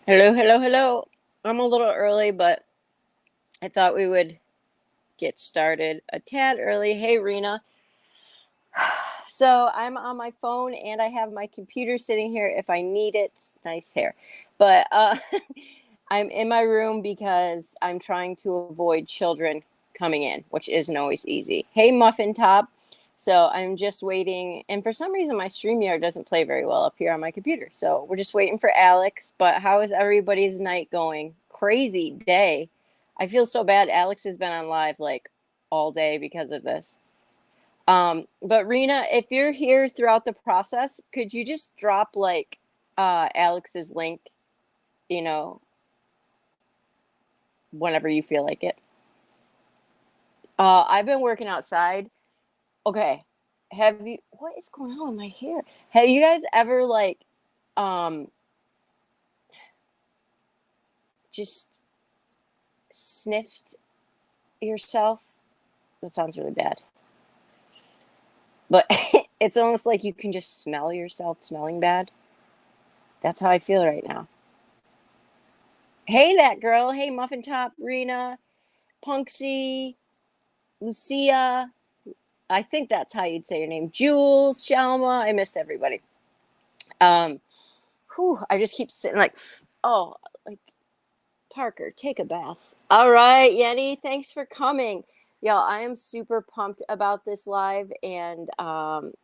Hello, hello, hello. I'm a little early, but I thought we would get started a tad early. Hey, Rena. So I'm on my phone and I have my computer sitting here if I need it. Nice hair. But I'm in my room because I'm trying to avoid children coming in, which isn't always easy. Hey, Muffin Top. So I'm just waiting. And for some reason, my StreamYard doesn't play very well up here on my computer. So we're just waiting for Alex. But how is everybody's night going? Crazy day. I feel so bad. Alex has been on live like all day because of this. But Rena, if you're here throughout the process, could you just drop like Alex's link, you know, whenever you feel like it? I've been working outside. Okay. Have you what is going on with my hair? Have you guys ever like um just sniffed yourself? That sounds really bad. But it's almost like you can just smell yourself smelling bad. That's how I feel right now. Hey that girl. Hey Muffin Top, Rena, Punksy, Lucia. I think that's how you'd say your name. Jules, Shalma. I missed everybody. Um, I just keep sitting like, oh, like Parker, take a bath. All right, Yenny, thanks for coming. Y'all, I am super pumped about this live. And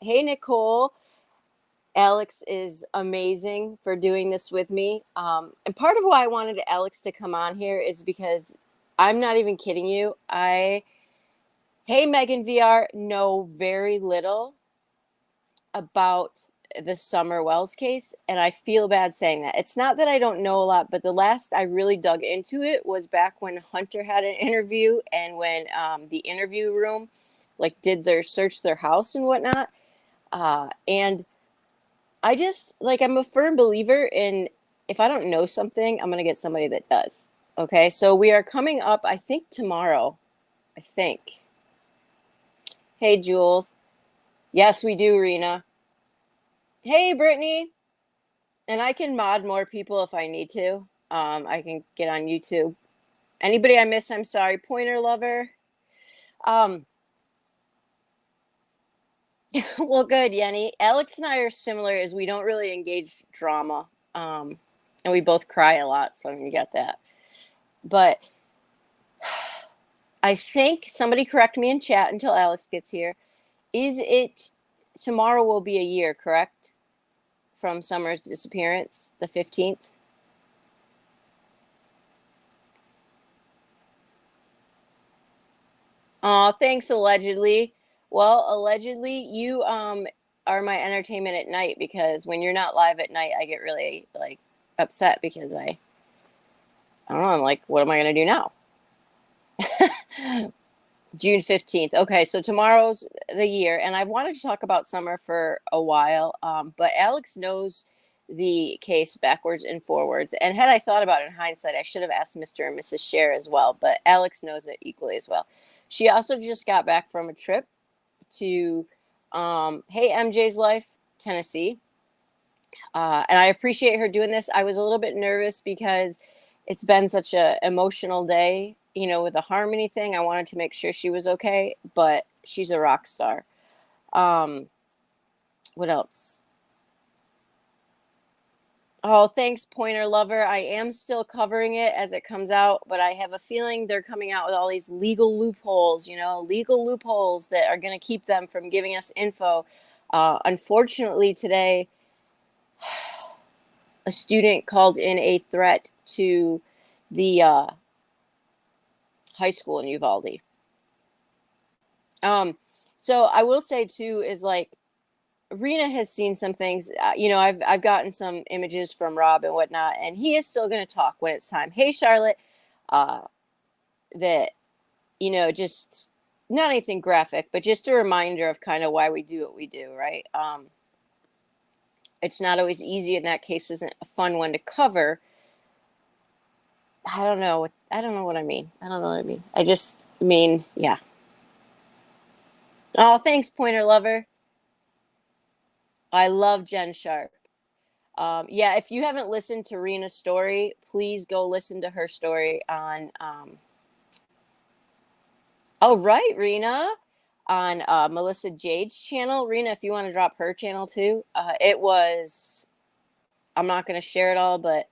hey, Nicole, Alex is amazing for doing this with me. And part of why I wanted Alex to come on here is because I'm not even kidding you. Hey, Megan VR, know very little about the Summer Wells case, and I feel bad saying that. It's not that I don't know a lot, but the last I really dug into it was back when Hunter had an interview and when the interview room like did their search their house and whatnot. And I just like I'm a firm believer in if I don't know something, I'm gonna get somebody that does. Okay, so we are coming up, I think tomorrow. I think. Hey, Jules. Yes, we do, Rena. Hey, Brittany. And I can mod more people if I need to. I can get on YouTube. Anybody I miss, I'm sorry. Pointer lover. Um, well, good, Yenny. Alex and I are similar as we don't really engage drama. And we both cry a lot, so I mean, you got that. But I think somebody correct me in chat until Alex gets here. Is it tomorrow will be a year, correct? From Summer's disappearance, the 15th? Oh, thanks, allegedly. Well, allegedly, you are my entertainment at night because when you're not live at night, I get really like upset because I don't know, I'm like, what am I gonna do now? June 15th. Okay, so tomorrow's the year, and I've wanted to talk about Summer for a while, but Alex knows the case backwards and forwards. And had I thought about it in hindsight, I should have asked Mr. and Mrs. Share as well, but Alex knows it equally as well. She also just got back from a trip to Hey MJ's Life, Tennessee. And I appreciate her doing this. I was a little bit nervous because it's been such a emotional day, you know, with the harmony thing. I wanted to make sure she was okay, but she's a rock star. Um, what else? Oh, thanks, Pointer Lover. I am still covering it as it comes out, but I have a feeling they're coming out with all these legal loopholes, you know, legal loopholes that are going to keep them from giving us info. Unfortunately, today, a student called in a threat to the high school in Uvalde. Um, so I will say too is like Rena has seen some things. You know, I've gotten some images from Rob and whatnot, and he is still going to talk when it's time. Hey, Charlotte, uh, that you know, just not anything graphic, but just a reminder of kind of why we do what we do, right? It's not always easy, and that case isn't a fun one to cover. I don't know. I don't know what I mean. I don't know what I mean. I just mean, yeah. Oh, thanks, Pointer Lover. I love Jen Sharp. Yeah, if you haven't listened to Rena's story, please go listen to her story on. Oh, right, Rena, on Melissa Jade's channel. Rena, if you want to drop her channel too, it was. I'm not going to share it all, but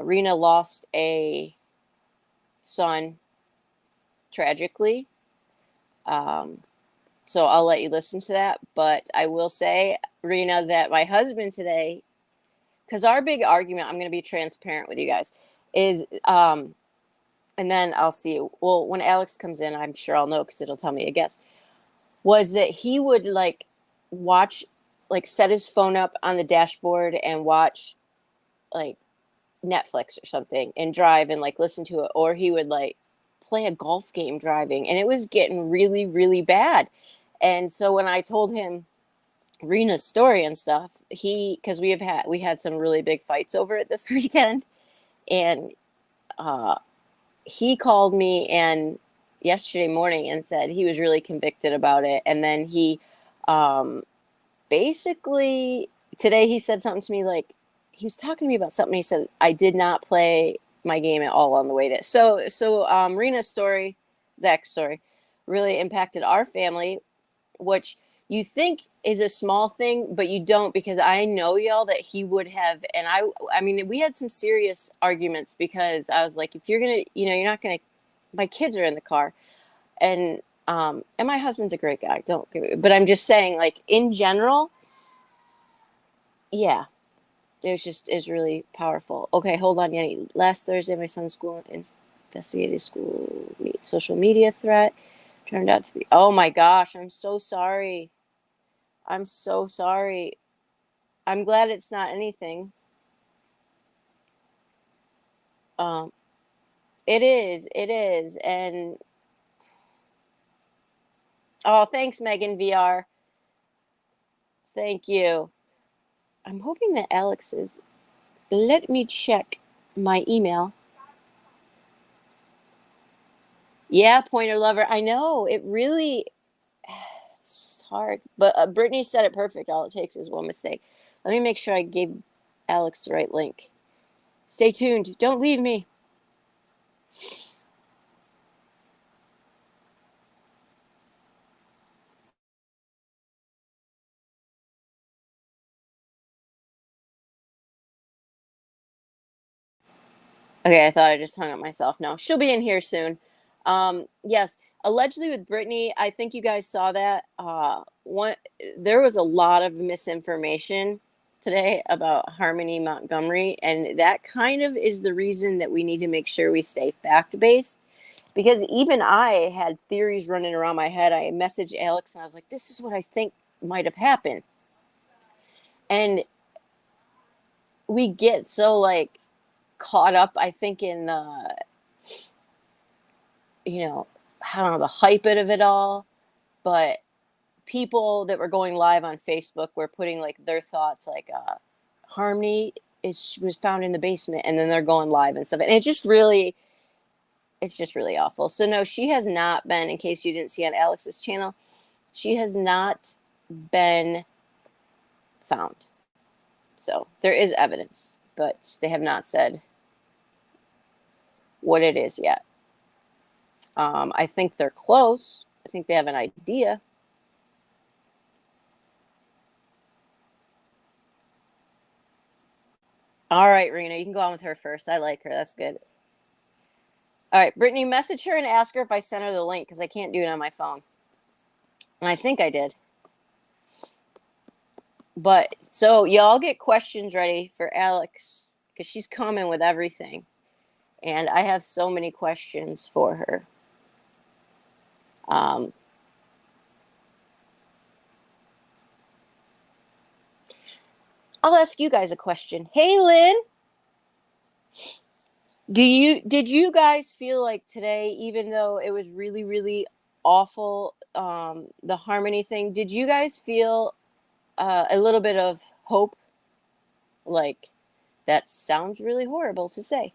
Rena lost a son tragically. So I'll let you listen to that. But I will say, Rena, that my husband today, because our big argument, I'm going to be transparent with you guys, is, and then I'll see. Well, when Alex comes in, I'm sure I'll know because it'll tell me a guess. Was that he would like watch, like set his phone up on the dashboard and watch like Netflix or something and drive and like listen to it, or he would like play a golf game driving, and it was getting really, really bad. And so when I told him Rena's story and stuff, because we had some really big fights over it this weekend, and uh, he called me and yesterday morning and said he was really convicted about it, and then he um, basically today he said something to me like he was talking to me about something. He said I did not play my game at all on the way to Rena's story, Zach's story, really impacted our family, which you think is a small thing, but you don't, because I know y'all that he would have. And I mean, we had some serious arguments because I was like, if you're gonna, you're not gonna. My kids are in the car, and my husband's a great guy. Don't give it, but I'm just saying, like in general, yeah, is really powerful. Okay, hold on, Yenny. Last Thursday, my son's school investigated social media threat. Turned out to be. Oh my gosh, I'm so sorry. I'm so sorry. I'm glad it's not anything. Um, it is, and oh, thanks, Megan VR. Thank you. I'm hoping that Alex is. Let me check my email. Yeah, pointer lover. I know it really. It's just hard. But Brittany said it perfect. All it takes is one mistake. Let me make sure I gave Alex the right link. Stay tuned. Don't leave me. Okay, I thought I just hung up myself. No, she'll be in here soon. Yes, allegedly with Brittany, I think you guys saw that. There was a lot of misinformation today about Harmony Montgomery, and that kind of is the reason that we need to make sure we stay fact based. Because even I had theories running around my head. I messaged Alex and I was like, "This is what I think might have happened," and we get so like caught up, I think, in the you know, I don't know, the hype of it all, but people that were going live on Facebook were putting like their thoughts, like Harmony was found in the basement, and then they're going live and stuff, and it's just really awful. So no, she has not been. In case you didn't see on Alex's channel, she has not been found. So there is evidence, but they have not said what it is yet. I think they're close. I think they have an idea. All right, Rena, you can go on with her first. I like her. That's good. All right, Brittany, message her and ask her if I sent her the link, because I can't do it on my phone. And I think I did. But so y'all get questions ready for Alex, because she's coming with everything. And I have so many questions for her. I'll ask you guys a question. Hey, Lynn. Did you guys feel like today, even though it was really, really awful, the Harmony thing, did you guys feel a little bit of hope? Like, that sounds really horrible to say.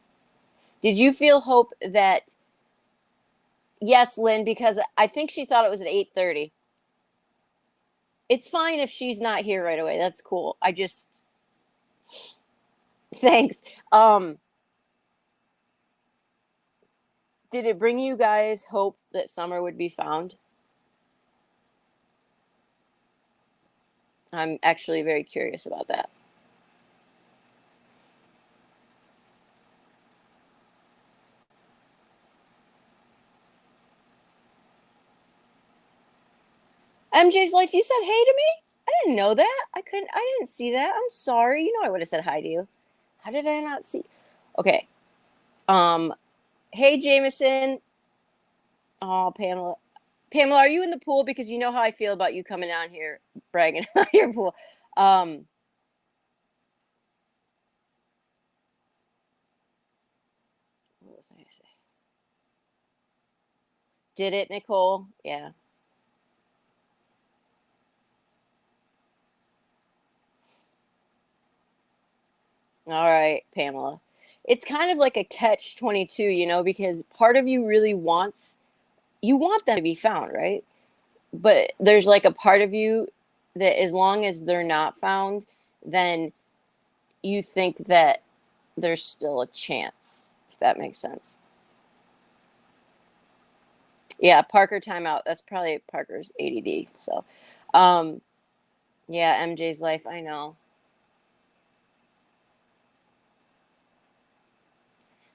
Did you feel hope that, yes, Lynn, because I think she thought it was at 8:30. It's fine if she's not here right away. That's cool. I just, Thanks. Did it bring you guys hope that summer would be found? I'm actually very curious about that. MJ's life, you said hey to me? I didn't know that. I didn't see that. I'm sorry. You know I would have said hi to you. How did I not see? Okay. Um, hey Jameson. Oh, Pamela. Pamela, are you in the pool? Because you know how I feel about you coming down here bragging about your pool. Um, what was I gonna say? Did it, Nicole? Yeah. All right, Pamela. It's kind of like a catch 22, because part of you really you want them to be found, right? But there's like a part of you that as long as they're not found, then you think that there's still a chance, if that makes sense. Yeah, Parker timeout. That's probably Parker's ADD. So, um, yeah, MJ's life. I know.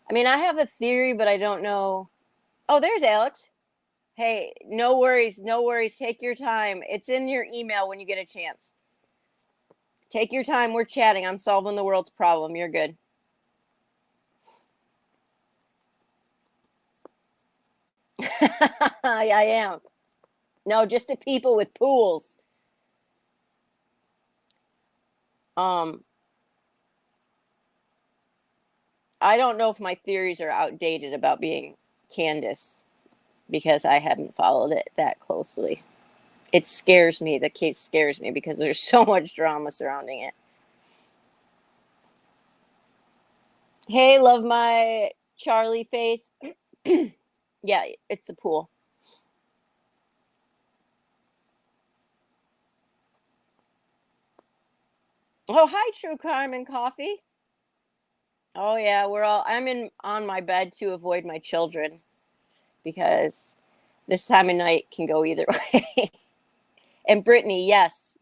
I mean, I have a theory, but I don't know. Oh, there's Alex. Hey, no worries, no worries. Take your time. It's in your email when you get a chance. Take your time. We're chatting. I'm solving the world's problem. You're good. I am. No, just to people with pools. Um, I don't know if my theories are outdated about being Candace because I haven't followed it that closely. It scares me. The case scares me because there's so much drama surrounding it. Hey, love my Charlie Faith. Yeah, it's the pool. Oh, hi, True Crime and Coffee. Oh yeah, I'm in on my bed to avoid my children because this time of night can go either way. And Brittany, yes,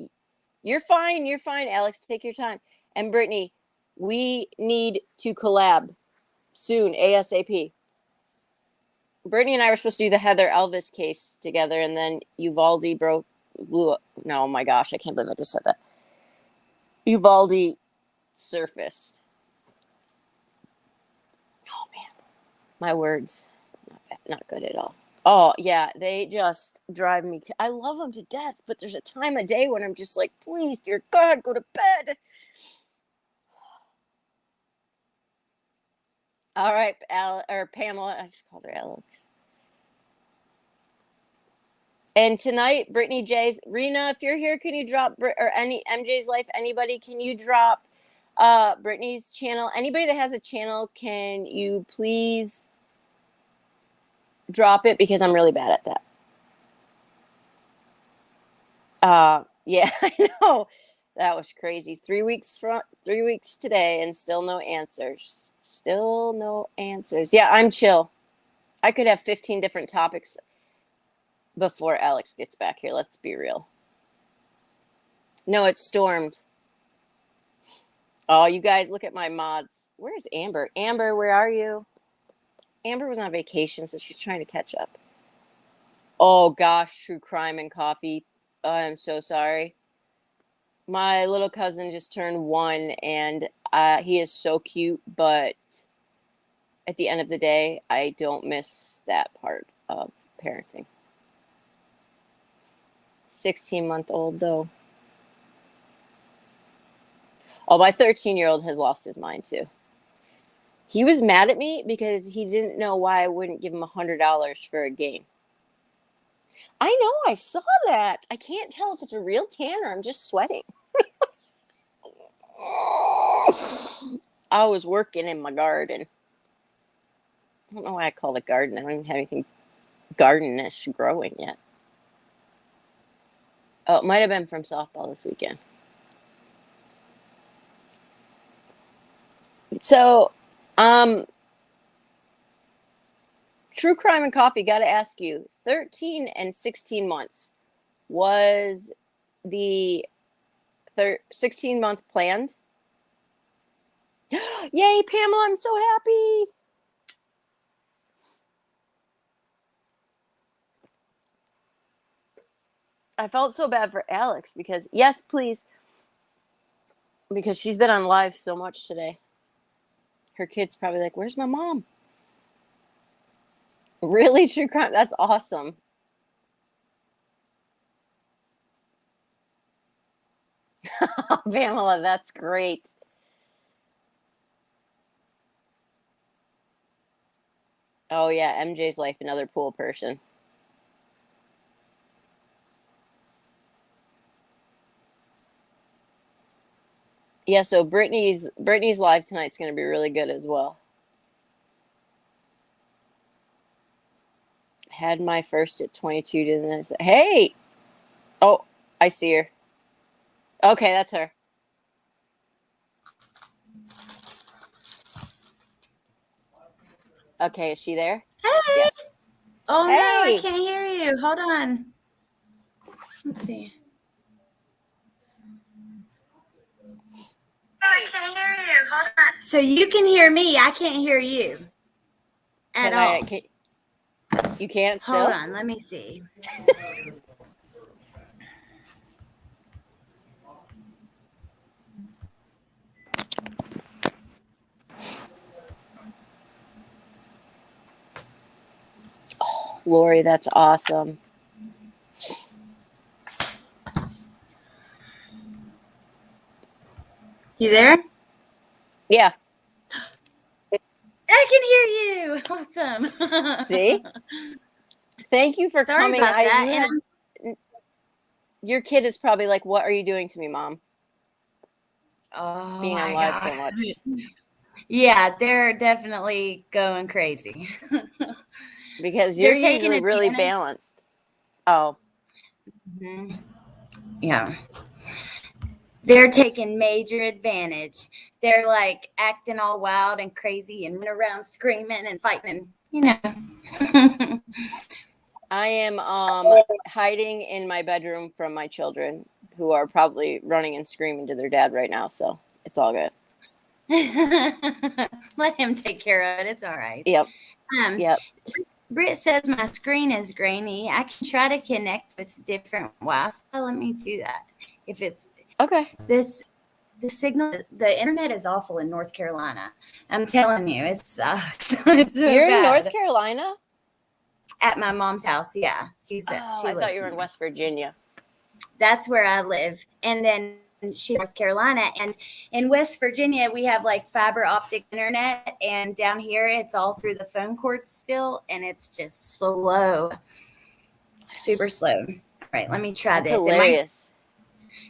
you're fine. You're fine, Alex. Take your time. And Brittany, we need to collab soon, ASAP. Brittany and I were supposed to do the Heather Elvis case together, and then Uvalde blew up. No, oh my gosh, I can't believe I just said that. Uvalde surfaced. Oh man, my words, not bad, not good at all. Oh yeah, they just drive me. I love them to death, but there's a time of day when I'm just like, please, dear God, go to bed. All right, or Pamela. I just called her Alex. And tonight, Brittany J's, Rena, if you're here, can you drop or any MJ's life? Anybody, can you drop Brittany's channel? Anybody that has a channel, can you please drop it because I'm really bad at that. Yeah, I know. That was crazy. 3 weeks today and still no answers. Still no answers. Yeah, I'm chill. I could have 15 different topics before Alex gets back here. Let's be real. No, it stormed. Oh, you guys, look at my mods. Where's Amber? Amber, where are you? Amber was on vacation, so she's trying to catch up. Oh gosh, true crime and coffee. I'm so sorry. My little cousin just turned 1, and he is so cute, but at the end of the day, I don't miss that part of parenting. 16-month-old, though. Oh, my 13-year-old has lost his mind, too. He was mad at me because he didn't know why I wouldn't give him $100 for a game. I know, I saw that. I can't tell if it's a real tan or I'm just sweating. I was working in my garden. I don't know why I call it garden. I don't even have anything gardenish growing yet. Oh, it might have been from softball this weekend. So, True Crime and Coffee, got to ask you, 13 and 16 months. Was the 16 month planned? Yay, Pamela, I'm so happy. I felt so bad for Alex because, yes, please, because she's been on live so much today. Her kid's probably like, where's my mom? Really, True Crime? That's awesome. Pamela, that's great. Oh, yeah, MJ's life, another pool person. Yeah, so Brittany's live tonight's going to be really good as well. Had my first at 22, didn't I? Hey! Oh, I see her. Okay, that's her. Okay, is she there? Hey! Yes. Oh, hey! No, I can't hear you. Hold on. Let's see. I can't hear you. Hold on. So you can hear me. I can't hear you at all. You can't still? Hold on. Let me see. Oh, Lori, that's awesome. You there? Yeah. I can hear you. Awesome. See? Thank you for Sorry coming. about that. Your kid is probably like, what are you doing to me, Mom? Oh, being on live so much. Yeah, they're definitely going crazy. Because you're usually really balanced. Oh. Mm-hmm. Yeah. They're taking major advantage. They're like acting all wild and crazy and running around screaming and fighting, you know. I am hiding in my bedroom from my children who are probably running and screaming to their dad right now, so it's all good. Let him take care of it. It's all right. Yep. Yep. Britt says my screen is grainy. I can try to connect with different Wi-Fi. Let me do that. If it's okay. The signal, the internet is awful in North Carolina. I'm telling you, it sucks. It's so You're bad. in North Carolina? At my mom's house, yeah. I thought you were in West Virginia. That's where I live. And then she's North Carolina. And in West Virginia, we have like fiber optic internet. And down here, it's all through the phone cord still. And it's just slow. Super slow. All right, let me try That's this. Hilarious.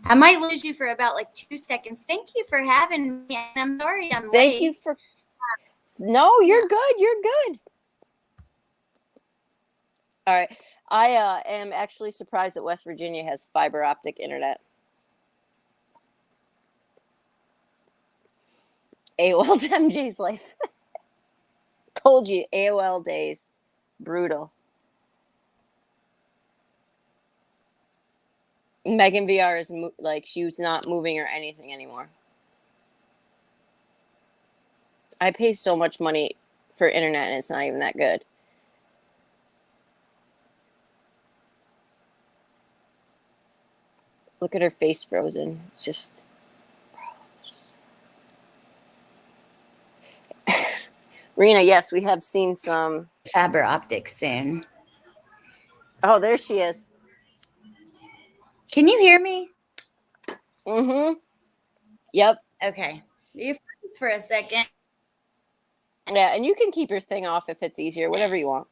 I might lose you for about like 2 seconds. Thank you for having me. And I'm sorry I'm late. Thank you for... No, you're good. You're good. All right. I am actually surprised that West Virginia has fiber optic internet. AOL to MJ's life. Told you, AOL days. Brutal. Megan VR is like, she's not moving or anything anymore. I pay so much money for internet and it's not even that good. Look at her face frozen. Just Rena, yes, we have seen some fiber optics soon. Oh, there she is. Can you hear me? Mm-hmm. Yep. Okay. You froze for a second. Yeah, and you can keep your thing off if it's easier, whatever you want.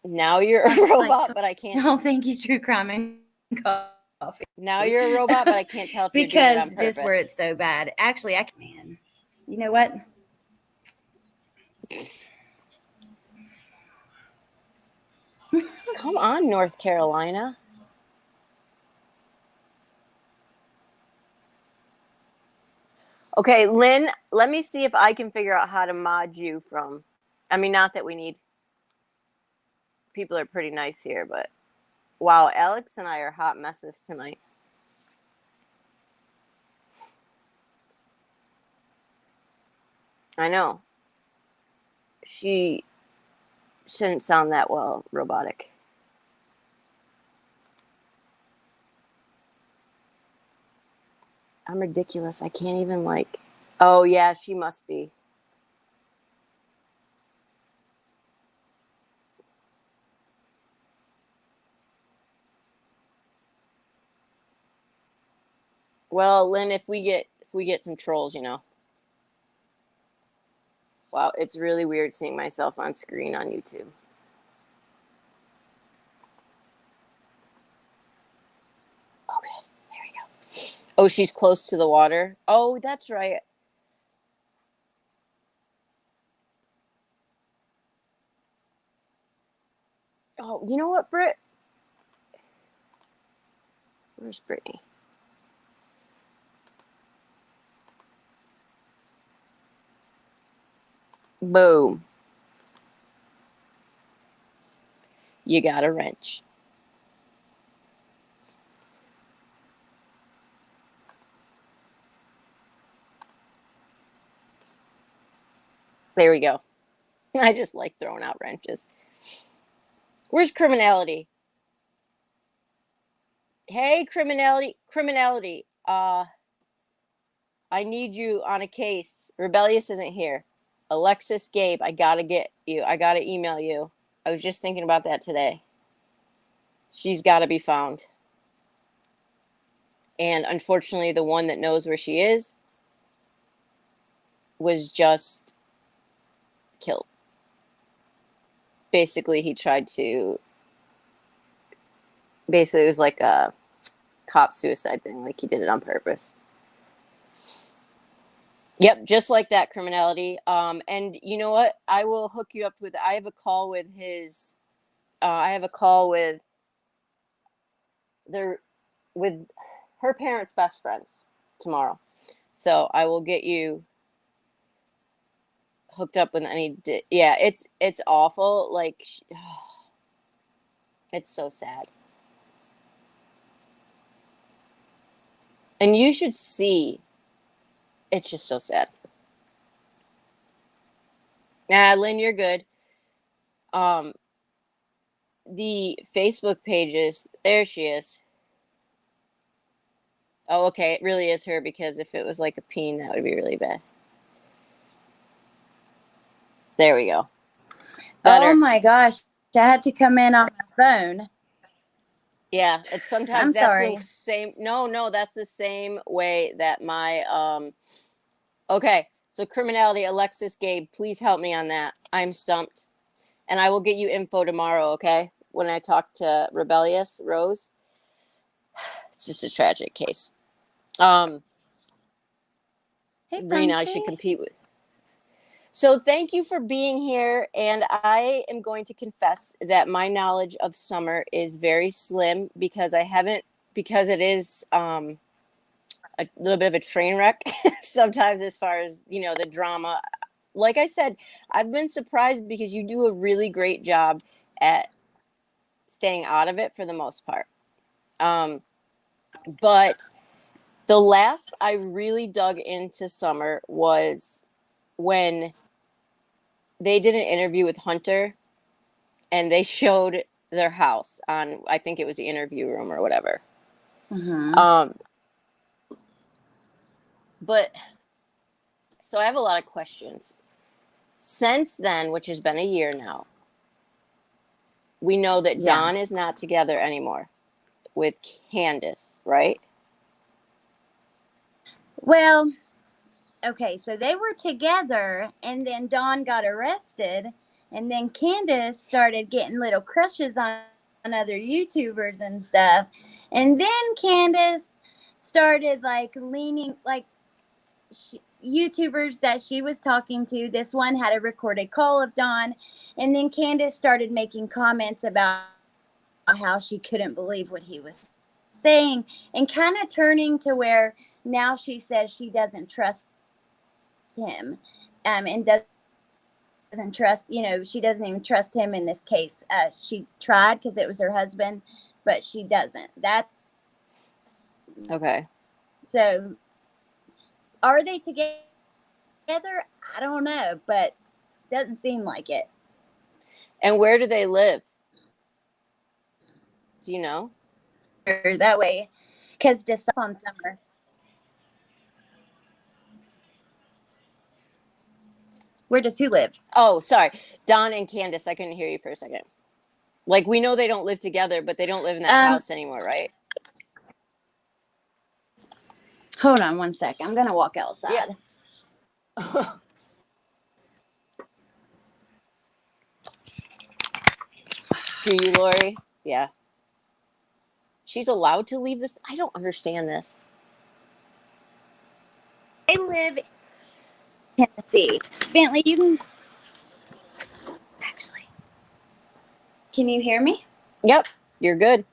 Now you're a robot, but I can't. No, thank you, True Crime and Coffee. Now you're a robot, but I can't tell if you're doing it on purpose. Just where it's so bad. Actually, man, you know what? Come on, North Carolina. Okay, Lynn, let me see if I can figure out how to mod you from. I mean, not that we need. People are pretty nice here, but wow, Alex and I are hot messes tonight. I know. She shouldn't sound that well robotic. I'm ridiculous. I can't even like. Oh, yeah, she must be. Well, Lynn, if we get some trolls, you know. Wow, it's really weird seeing myself on screen on YouTube. Okay, there we go. Oh, she's close to the water. Oh, that's right. Oh, you know what, Britt? Where's Brittany? Boom. You got a wrench. There we go. I just like throwing out wrenches. Where's criminality? Hey, criminality. I need you on a case. Rebellious isn't here. Alexis, Gabe, I gotta get you. I gotta email you. I was just thinking about that today. She's gotta be found. And unfortunately, the one that knows where she is was just killed. Basically, he tried to. Basically, it was like a cop suicide thing. Like he did it on purpose. Yep, just like that, criminality. And you know what? I will hook you up with. I have a call with his. I have a call with their, with her parents' best friends tomorrow. So I will get you hooked up with any. Yeah, it's awful. Like, it's so sad. And you should see. It's just so sad. Lynn, you're good. The Facebook pages. There she is. Oh, okay. It really is her, because if it was like a peen, that would be really bad. There we go. Better. Oh my gosh. I had to come in on my phone. Yeah, it's sometimes I'm that's sorry. the same. No, that's the same way that my okay. So criminality, Alexis, Gabe, please help me on that. I'm stumped. And I will get you info tomorrow, okay? When I talk to Rebellious Rose. It's just a tragic case. Hey, Rena, I should compete with. So thank you for being here. And I am going to confess that my knowledge of summer is very slim, because it is a little bit of a train wreck sometimes, as far as, the drama. Like I said, I've been surprised, because you do a really great job at staying out of it for the most part. But the last I really dug into summer was when they did an interview with Hunter, and they showed their house on, I think it was the Interview Room or whatever. Mm-hmm. But so I have a lot of questions. Since then, which has been a year now, we know that Don is not together anymore with Candace, right? Well, okay, so they were together, and then Dawn got arrested, and then Candace started getting little crushes on other YouTubers and stuff. And then Candace started like leaning, like YouTubers that she was talking to. This one had a recorded call of Dawn, and then Candace started making comments about how she couldn't believe what he was saying, and kind of turning to where now she says she doesn't trust him, and doesn't trust, she doesn't even trust him in this case. She tried because it was her husband, but she doesn't. That's Okay. so. Are they together? I don't know, but doesn't seem like it. And where do they live? Do you know? Or that way, because on summer. Where does who live? Oh, sorry. Don and Candace. I couldn't hear you for a second. Like, we know they don't live together, but they don't live in that house anymore, right? Hold on one sec. I'm going to walk outside. Yeah. Do you, Lori? Yeah. She's allowed to leave this? I don't understand this. They live in Tennessee. Bentley, you can actually. Can you hear me? Yep. You're good.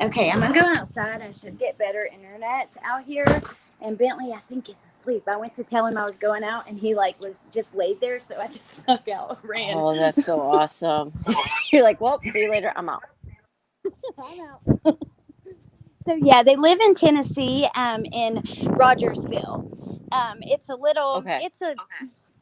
Okay, I'm going to go outside. I should get better internet out here. And Bentley, I think, is asleep. I went to tell him I was going out, and he was just laid there, so I just snuck out, ran. Oh, that's so awesome. You're like, well, see you later. I'm out. I'm out. So yeah, they live in Tennessee, in Rogersville. It's a little, Okay.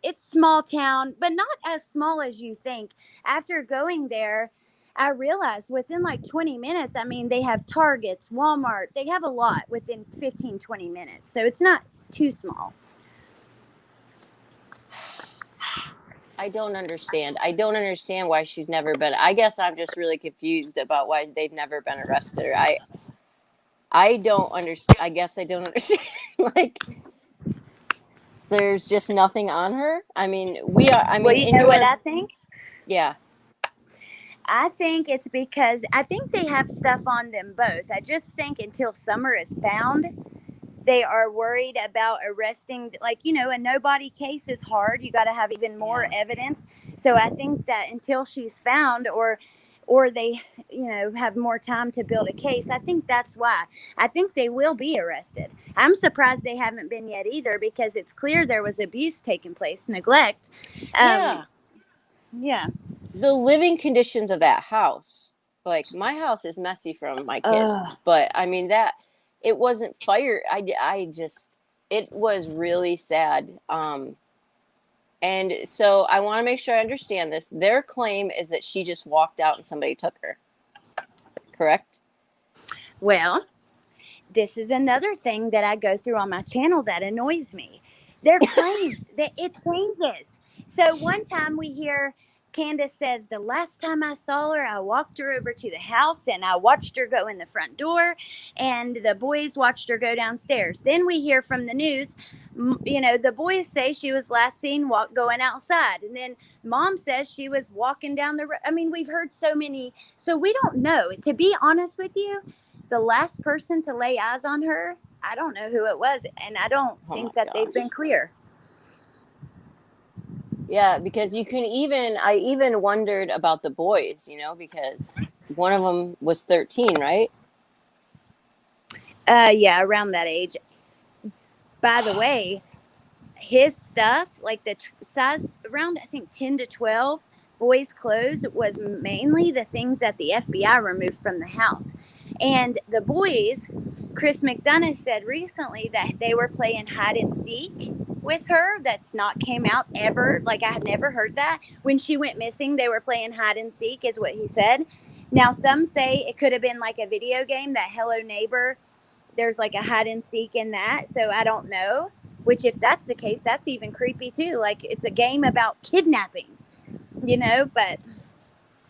It's small town, but not as small as you think. After going there, I realized within like 20 minutes, I mean, they have Targets, Walmart, they have a lot within 15, 20 minutes. So it's not too small. I don't understand. I don't understand why she's never been. I guess I'm just really confused about why they've never been arrested. I don't understand. I guess I don't understand. Like, there's just nothing on her. I mean, we are. I mean, Well, you know what I think? Yeah. I think it's because I think they have stuff on them both. I just think until Summer is found, they are worried about arresting. Like, a nobody case is hard. You got to have even more evidence. So I think that until she's found, or they, have more time to build a case, I think that's why. I think they will be arrested. I'm surprised they haven't been yet either, because it's clear there was abuse taking place, neglect. Yeah. The living conditions of that house. Like, my house is messy from my kids, but I mean, that it wasn't fire. I just, it was really sad. And so I want to make sure I understand this. Their claim is that she just walked out and somebody took her. Correct? Well, this is another thing that I go through on my channel that annoys me. Their claims that it changes. So one time we hear Candace says, the last time I saw her, I walked her over to the house and I watched her go in the front door, and the boys watched her go downstairs. Then we hear from the news, the boys say she was last seen going outside. And then Mom says she was walking down the road. I mean, we've heard so many. So we don't know. To be honest with you, the last person to lay eyes on her, I don't know who it was. And I don't think that they've been clear. Yeah, because I even wondered about the boys, because one of them was 13, right? Yeah, around that age. By the way, his stuff, like the size around, I think 10 to 12, boys' clothes was mainly the things that the FBI removed from the house. And the boys, Chris McDonough said recently that they were playing hide and seek with her. That's not came out ever. Like, I had never heard that. When she went missing, they were playing hide and seek, is what he said. Now, some say it could have been like a video game, that Hello Neighbor. There's like a hide and seek in that. So I don't know. Which, if that's the case, that's even creepy too. Like, it's a game about kidnapping, but.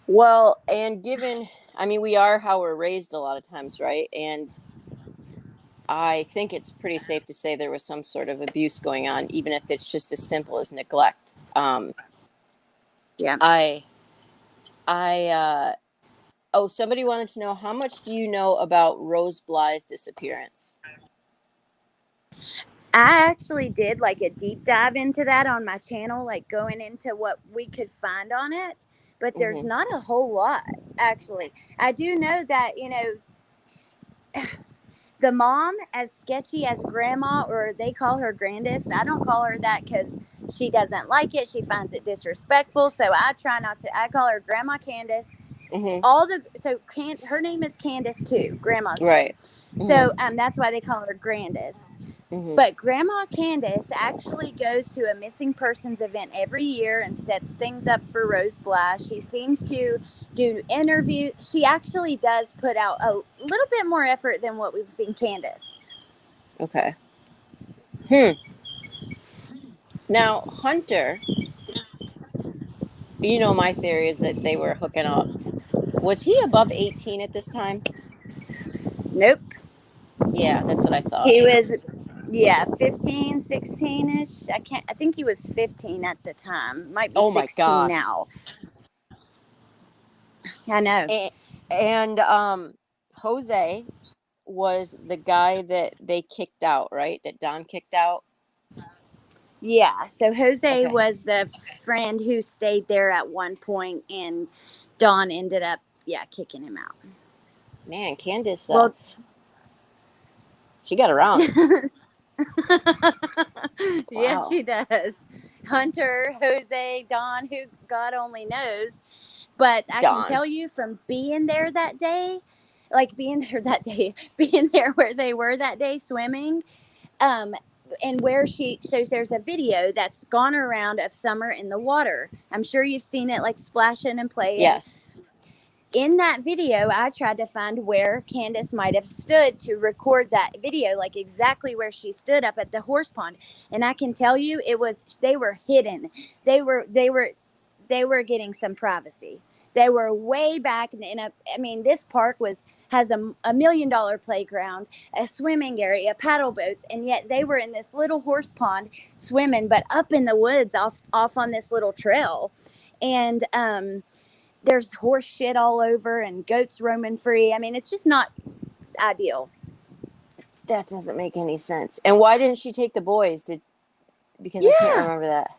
Well, and we are how we're raised a lot of times, right? And I think it's pretty safe to say there was some sort of abuse going on, even if it's just as simple as neglect. Yeah. Somebody wanted to know, how much do you know about Rose Bly's disappearance? I actually did like a deep dive into that on my channel, like going into what we could find on it. but there's not a whole lot, actually. I do know that, the mom, as sketchy as grandma, or they call her Grandis. I don't call her that because she doesn't like it. She finds it disrespectful. So I try not to. I call her Grandma Candace. Her name is Candace too, Grandma's Right. name. So that's why they call her Grandis. But Grandma Candace actually goes to a missing persons event every year and sets things up for Rose Blast. She seems to do interviews. She actually does put out a little bit more effort than what we've seen Candace. Okay. Now, Hunter, my theory is that they were hooking up. Was he above 18 at this time? Nope. Yeah, that's what I thought. He was, 15, 16-ish. I think he was 15 at the time. Might be 16 now. I know. And Jose was the guy that they kicked out, right? That Don kicked out? Yeah, so Jose was the friend who stayed there at one point, and Don ended up, kicking him out. Man, Candace, she got around. Yeah, she does. Hunter, Jose, Don, who God only knows. But I can tell you from being there that day, being there where they were that day swimming, and so there's a video that's gone around of Summer in the water. I'm sure you've seen it, splashing and playing. Yes. In that video, I tried to find where Candace might have stood to record that video, exactly where she stood up at the horse pond. And I can tell you, they were hidden. They were getting some privacy. They were way back this park has a $1 million playground, a swimming area, paddle boats, and yet they were in this little horse pond swimming, but up in the woods off on this little trail. And there's horse shit all over and goats roaming free. It's just not ideal. That doesn't make any sense. And why didn't she take the boys? Because I can't remember that.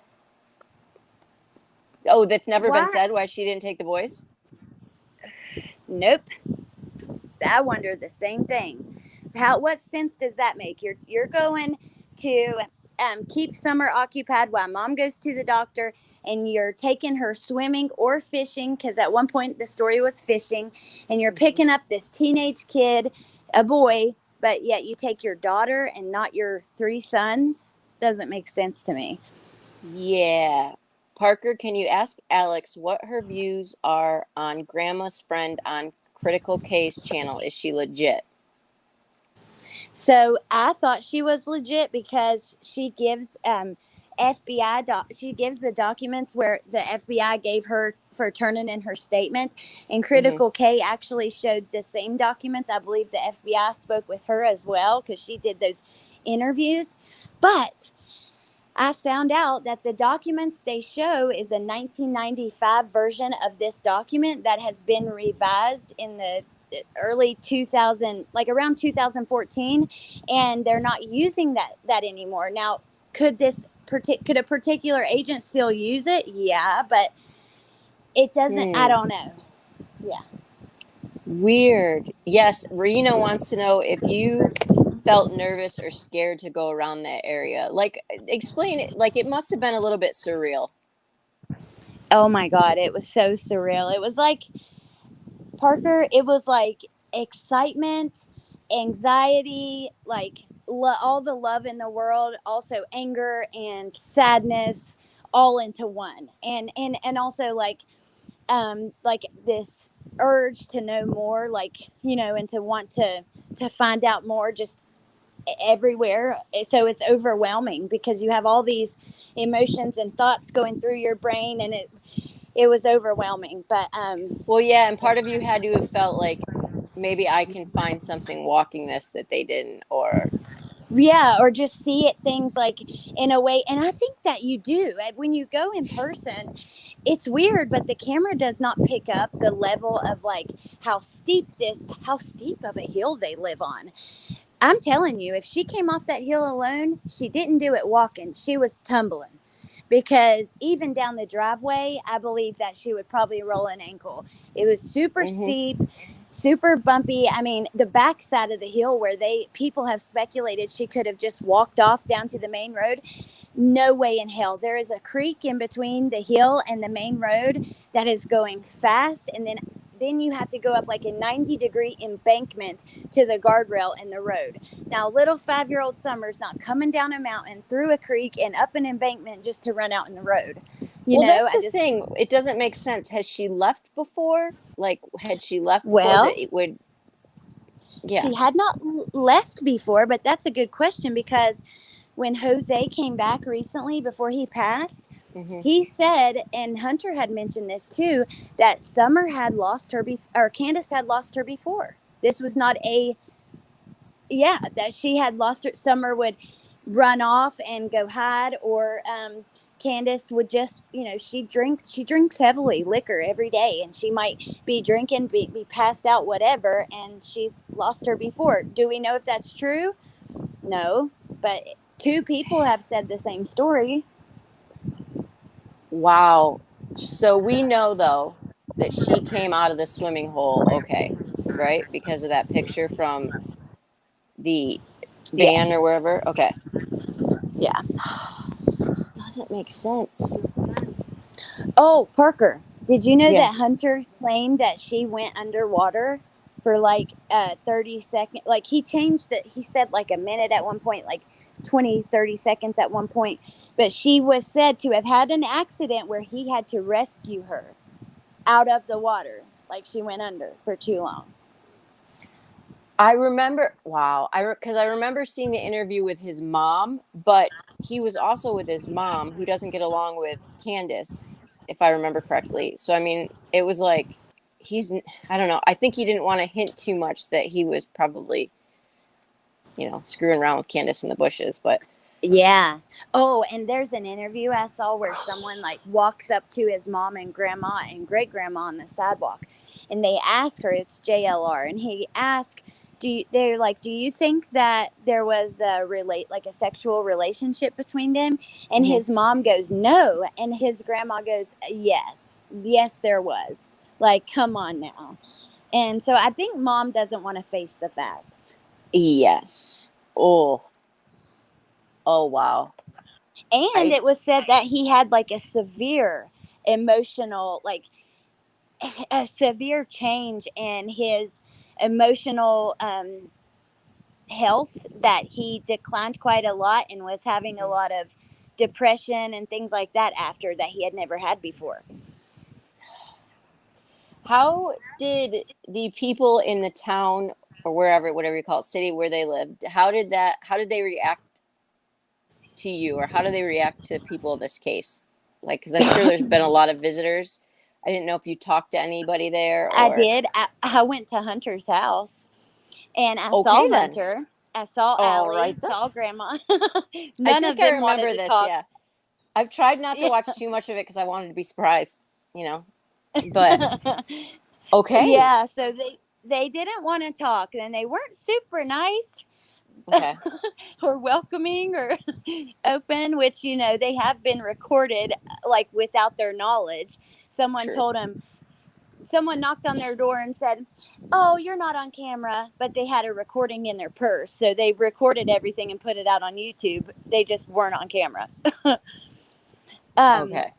Oh, that's never been said, why she didn't take the boys? Nope. I wonder the same thing. What sense does that make? You're going to keep Summer occupied while Mom goes to the doctor, and you're taking her swimming or fishing, because at one point the story was fishing, and you're picking up this teenage kid, a boy, but yet you take your daughter and not your 3 sons. Doesn't make sense to me. Yeah. Parker, can you ask Alex what her views are on Grandma's friend on Critical Case channel? Is she legit? So I thought she was legit because she gives she gives the documents where the FBI gave her for turning in her statement, and Critical K actually showed the same documents. I believe the FBI spoke with her as well because she did those interviews. But I found out that the documents they show is a 1995 version of this document that has been revised in the early 2000, around 2014, and they're not using that anymore. Now, could a particular agent still use it? Yeah, but it doesn't. I don't know. Yeah. Weird. Yes, Rena wants to know if you felt nervous or scared to go around that area. Explain it. It must have been a little bit surreal. Oh my God, it was so surreal. It was Parker, it was excitement, anxiety, all the love in the world, also anger and sadness, all into one. And also this urge to know more, and to want to find out more just everywhere. So it's overwhelming because you have all these emotions and thoughts going through your brain, and it was overwhelming. But well, yeah, and part of you had to have felt like maybe I can find something walking this that they didn't, or just see it things in a way. And I think that you do when you go in person. It's weird, but the camera does not pick up the level of how steep of a hill they live on. I'm telling you, if she came off that hill alone, she didn't do it walking. She was tumbling. because even down the driveway, I believe that she would probably roll an ankle. It was super Mm-hmm. steep, super bumpy. I mean, the backside of the hill where people have speculated she could have just walked off down to the main road. No way in hell. There is a creek in between the hill and the main road that is going fast, and then you have to go up like a 90-degree embankment to the guardrail in the road. Now, little 5-year-old Summer's not coming down a mountain, through a creek, and up an embankment just to run out in the road. Well, that's the thing. It doesn't make sense. Has she left before? Like, had she left before Well, that it would? Yeah. she had not left before, but that's a good question because when Jose came back recently before he passed, Mm-hmm. he said, and Hunter had mentioned this too, that Summer had lost her, or Candace had lost her before. This was not that she had lost her. Summer would run off and go hide, or Candace would just, she drinks heavily liquor every day, and she might be drinking, be passed out, whatever, and she's lost her before. Do we know if that's true? No, but two people have said the same story. Wow. So we know though that she came out of the swimming hole okay, right? Because of that picture from the Yeah, van or wherever. Okay. yeah. This doesn't make sense. Oh, Parker, did you know Yeah. that Hunter claimed that she went underwater for like 30 seconds? Like he changed it. He said like a minute at one point, like 20, 30 seconds at one point. But she was said to have had an accident where he had to rescue her out of the water. Like she went under for too long. I remember, wow, because I remember seeing the interview with his mom, but he was also with his mom, who doesn't get along with Candace, if I remember correctly. So I mean, it was like I don't know. I think he didn't want to hint too much that he was probably, screwing around with Candace in the bushes. But Yeah. Oh, and there's an interview I saw where someone like walks up to his mom and grandma and great grandma on the sidewalk, and they ask her, it's JLR, and he asked, they're like, do you think that there was a sexual relationship between them? And mhm. his mom goes, no, and his grandma goes, yes, there was. Like, come on now. And so I think mom doesn't want to face the facts. Yes. Oh, wow. And I it was said that he had like a severe emotional, like a severe change in his emotional health, that he declined quite a lot and was having a lot of depression and things like that after that he had never had before. How did the people in the town or wherever, whatever you call it, city where they lived, how did they react to you, or how do they react to people in this case? Like, because I'm sure there's been a lot of visitors. I didn't know if you talked to anybody there I or. did. I went to Hunter's house and I saw Okay, then. Hunter. I saw All Allie, right, then. saw Grandma. I None think of I them wanted remember to this. talk. Yeah. I've tried not to Yeah. watch too much of it because I wanted to be surprised, but okay. Yeah, so they didn't want to talk, and they weren't super nice Okay. or welcoming or open, which they have been recorded like without their knowledge. Someone True. told them, someone knocked on their door and said, "Oh, you're not on camera," but they had a recording in their purse, so they recorded everything and put it out on YouTube. They just weren't on camera. um Okay.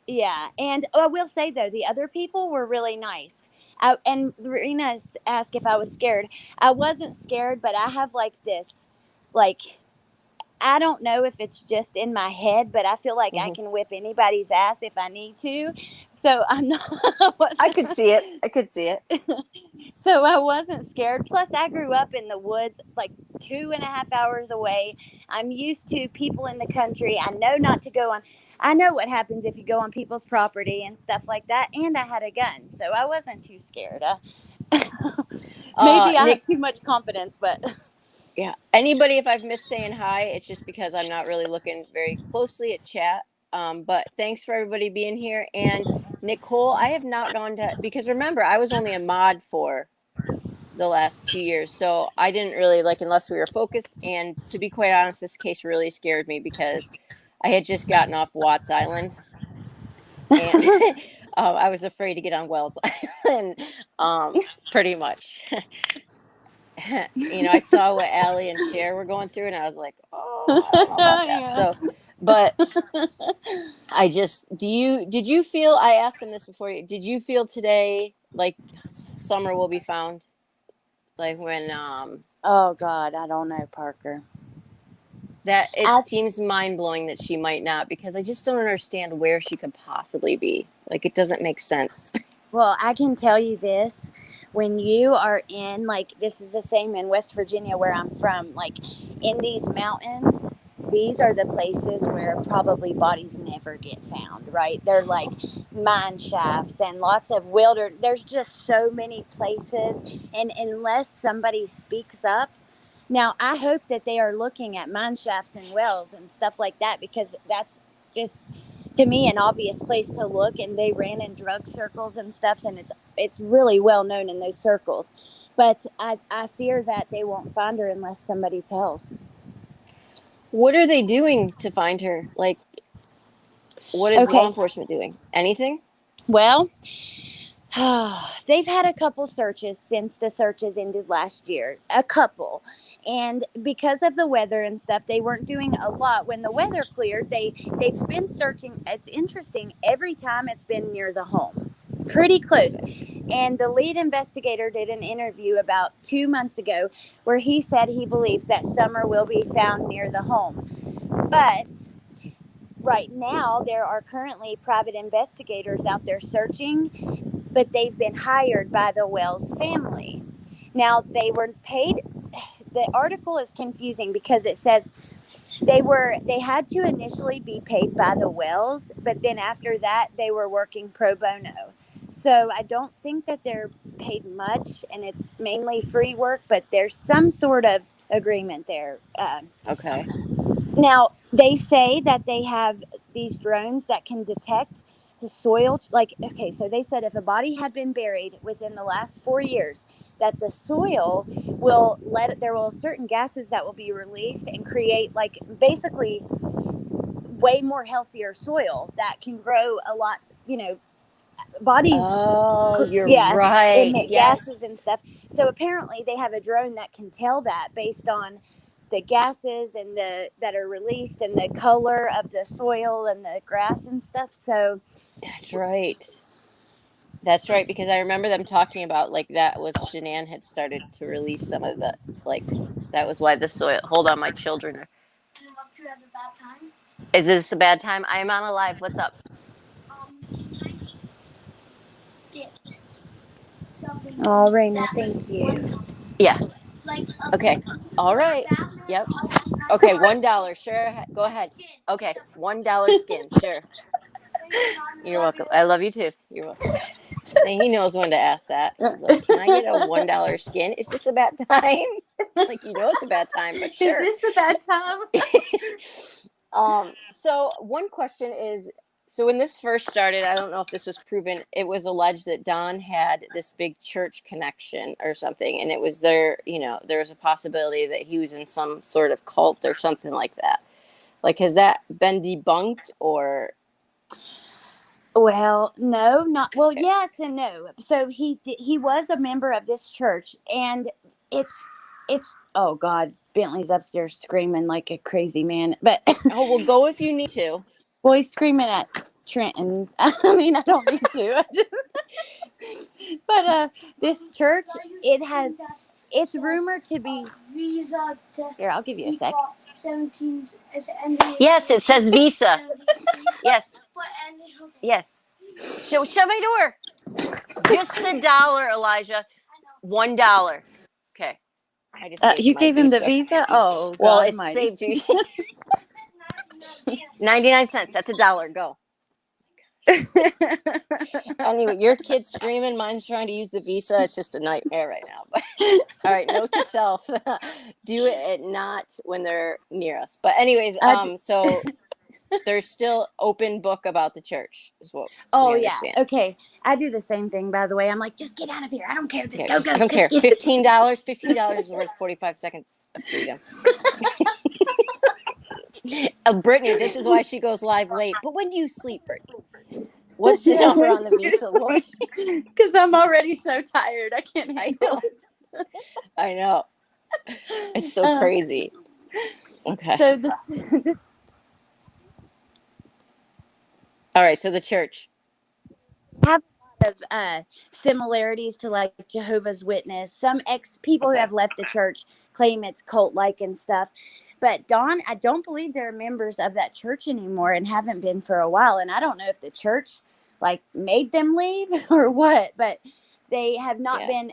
Yeah, and I will say though, the other people were really nice. And Rena asked if I was scared. I wasn't scared, but I have like this, like, I don't know if it's just in my head, but I feel like I Hmm. can whip anybody's ass if I need to. So I'm not. I could see it. I could see it. So I wasn't scared. Plus, I grew up in the woods, like 2.5 hours away. I'm used to people in the country. I know not to go on. I know what happens if you go on people's property and stuff like that. And I had a gun, so I wasn't too scared. Maybe I have Nick, too much confidence, but yeah. Anybody, if I've missed saying hi, it's just because I'm not really looking very closely at chat. But thanks for everybody being here. And Nicole, I have not gone to, because remember, I was only a mod for the last 2 years. So I didn't really, like, unless we were focused. And to be quite honest, this case really scared me because I had just gotten off Watts Island, and I was afraid to get on Wells Island, pretty much. I saw what Allie and Cher were going through, and I was like, oh, I don't know about that. Yeah. So, but did you feel, I asked them this before, did you feel today like Summer will be found? Like when, Oh God, I don't know, Parker. that it seems mind blowing that she might not, because I just don't understand where she could possibly be. Like, it doesn't make sense. Well, I can tell you this. When you are in, like, this is the same in West Virginia where I'm from, like, in these mountains, these are the places where probably bodies never get found, right? They're like mine shafts and lots of there's just so many places. And unless somebody speaks up, now I hope that they are looking at mine shafts and wells and stuff like that, because that's just, to me, an obvious place to look. And they ran in drug circles and stuff, and it's really well known in those circles. But I fear that they won't find her unless somebody tells. What are they doing to find her? Like, what is law enforcement doing? Anything? Well, they've had a couple searches since the searches ended last year. A couple. And because of the weather and stuff, they weren't doing a lot. When the weather cleared, they've been searching. It's interesting. Every time it's been near the home. Pretty close. And the lead investigator did an interview about 2 months ago where he said he believes that Summer will be found near the home. But right now, there are currently private investigators out there searching, but they've been hired by the Wells family. Now, they were paid. The article is confusing because it says they had to initially be paid by the Wells, but then after that, they were working pro bono. So I don't think that they're paid much, and it's mainly free work, but there's some sort of agreement there. Okay. Now, they say that they have these drones that can detect the soil. So they said if a body had been buried within the last 4 years, that the soil there will certain gases that will be released and create, like, basically way more healthier soil that can grow a lot, bodies. Oh, you're yeah, right. Emit gases and stuff. So apparently they have a drone that can tell that based on the gases and that are released and the color of the soil and the grass and stuff. So that's right. That's right, because I remember them talking about, like, that was Shanann had started to release some of the, like, that was why the soil. Hold on, my children are. Do you have a bad time? Is this a bad time? I am on a live. What's up? Can I get something? Oh, Raina, thank you. Yeah. Like okay. All right. Yep. Okay, $1. Sure. Go ahead. Okay, $1 skin. Sure. You're welcome. I love you too. You're welcome. He knows when to ask that. He's like, can I get a $1 skin? Is this a bad time? Like, it's a bad time, but sure. Is this a bad time? So one question is, so when this first started, I don't know if this was proven, it was alleged that Don had this big church connection or something, and it was there was a possibility that he was in some sort of cult or something like that. Like, has that been debunked or? Well, no, not well. Yes and no. So he was a member of this church, and it's. Oh God, Bentley's upstairs screaming like a crazy man. But oh, well, go if you need to. Well, he's screaming at Trenton. I mean, I don't need to. But this church, it's rumored to be. Visa. Here, I'll give you a sec. 17. Yes, it says Visa. Yes. Yes. Shut my door. Just the dollar, Elijah. $1. Okay. I just you gave him the Visa? Oh, well, God it's almighty. saved you. 99 cents. That's $1. Go. Anyway, your kid's screaming. Mine's trying to use the Visa. It's just a nightmare right now. But all right, note to self: do it not when they're near us. But anyways, so there's still open book about the church, is what. Oh yeah. Okay. I do the same thing, by the way. I'm like, just get out of here. I don't care. Just go. I don't care. $15. $15 is worth 45 seconds of freedom. Brittany, this is why she goes live late. But when do you sleep, Brittany? What's the number on the Visa, Lori? Because I'm already so tired. I can't I handle know. I know. It's so it. crazy. Okay. So the All right. So the church. have a lot of similarities to like Jehovah's Witness. Some ex people who Okay. have left the church claim it's cult like and stuff. But Dawn, I don't believe they're members of that church anymore and haven't been for a while. And I don't know if the church like made them leave or what, but they have not Yeah. been.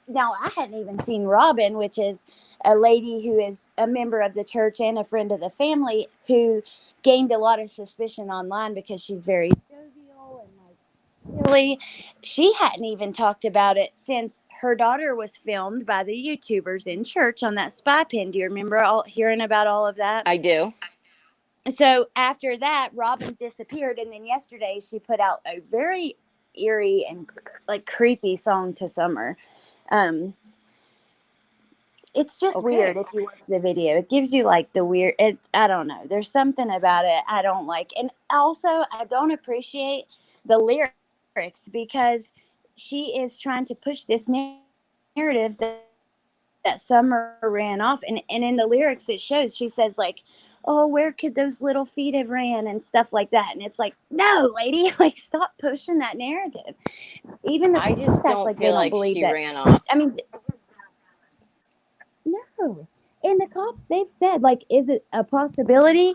Now, I hadn't even seen Robin, which is a lady who is a member of the church and a friend of the family, who gained a lot of suspicion online because she's very jovial and like silly. She hadn't even talked about it since her daughter was filmed by the YouTubers in church on that spy pen. Do you remember hearing about all of that? I do. So after that, Robin disappeared, and then yesterday she put out a very eerie and like creepy song to Summer. It's just Okay. weird if you watch the video. It gives you like the weird. It's I don't know. There's something about it I don't like, and also I don't appreciate the lyrics because she is trying to push this narrative that Summer ran off, and in the lyrics it shows she says like, "Oh, where could those little feet have ran?" and stuff like that, and it's like, no, lady, like stop pushing that narrative. Even the I just act don't like they feel don't like believe she that. ran off. I mean, no. And the cops, they've said, like, is it a possibility?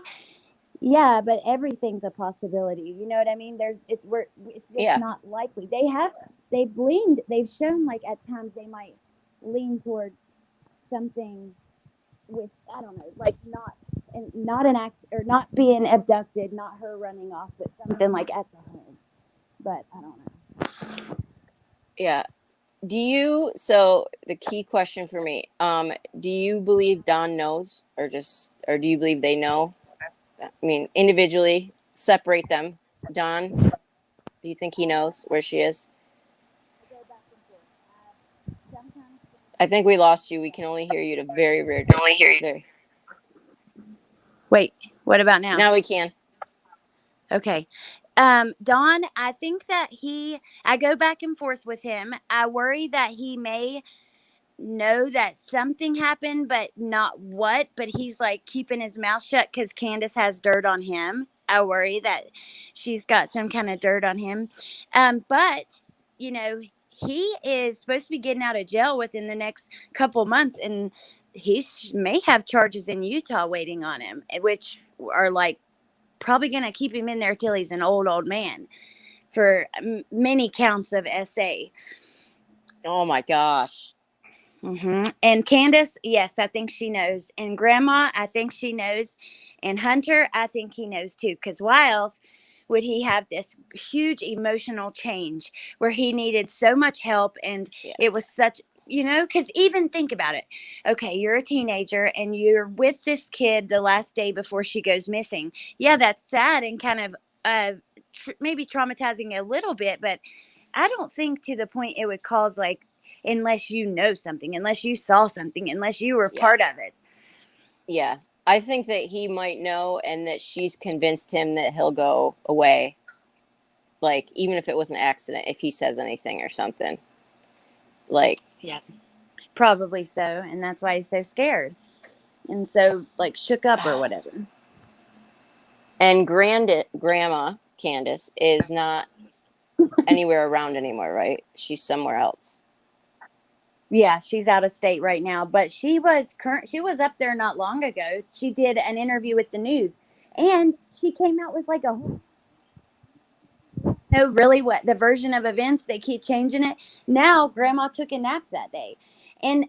Yeah, but everything's a possibility. You know what I mean? It's just Yeah. not likely. They've shown like at times they might lean towards something with I don't know, like not an act or not being abducted, not her running off, but something like at the home. But I don't know. Yeah. So the key question for me, do you believe Don knows or do you believe they know? I mean, individually, separate them. Don, do you think he knows where she is? I think we lost you. We can only hear you to very rare. Very. Wait, what about now? Now we can. Okay. Don, I think that I go back and forth with him. I worry that he may know that something happened, but not what. But he's like keeping his mouth shut because Candace has dirt on him. I worry that she's got some kind of dirt on him. But, you know, he is supposed to be getting out of jail within the next couple months. And may have charges in Utah waiting on him, which are like, probably going to keep him in there till he's an old man for many counts of SA. Oh my gosh. And Candace, yes, I think she knows. And Grandma, I think she knows. And Hunter, I think he knows too. Because why else would he have this huge emotional change where he needed so much help and Yeah. it was such, because even think about it. Okay, you're a teenager and you're with this kid the last day before she goes missing. Yeah, that's sad and kind of maybe traumatizing a little bit, but I don't think to the point it would cause like, unless you know something, unless you saw something, unless you were part of it. Yeah. I think that he might know and that she's convinced him that he'll go away. Like, even if it was an accident, if he says anything or something. Like, yeah, probably so. And that's why he's so scared and so like shook up or whatever. And Grandma Candace is not anywhere around anymore, right? She's somewhere else. Yeah, she's out of state right now, but she was up there not long ago. She did an interview with the news and she came out with like a whole really what the version of events, they keep changing it. Now Grandma took a nap that day. And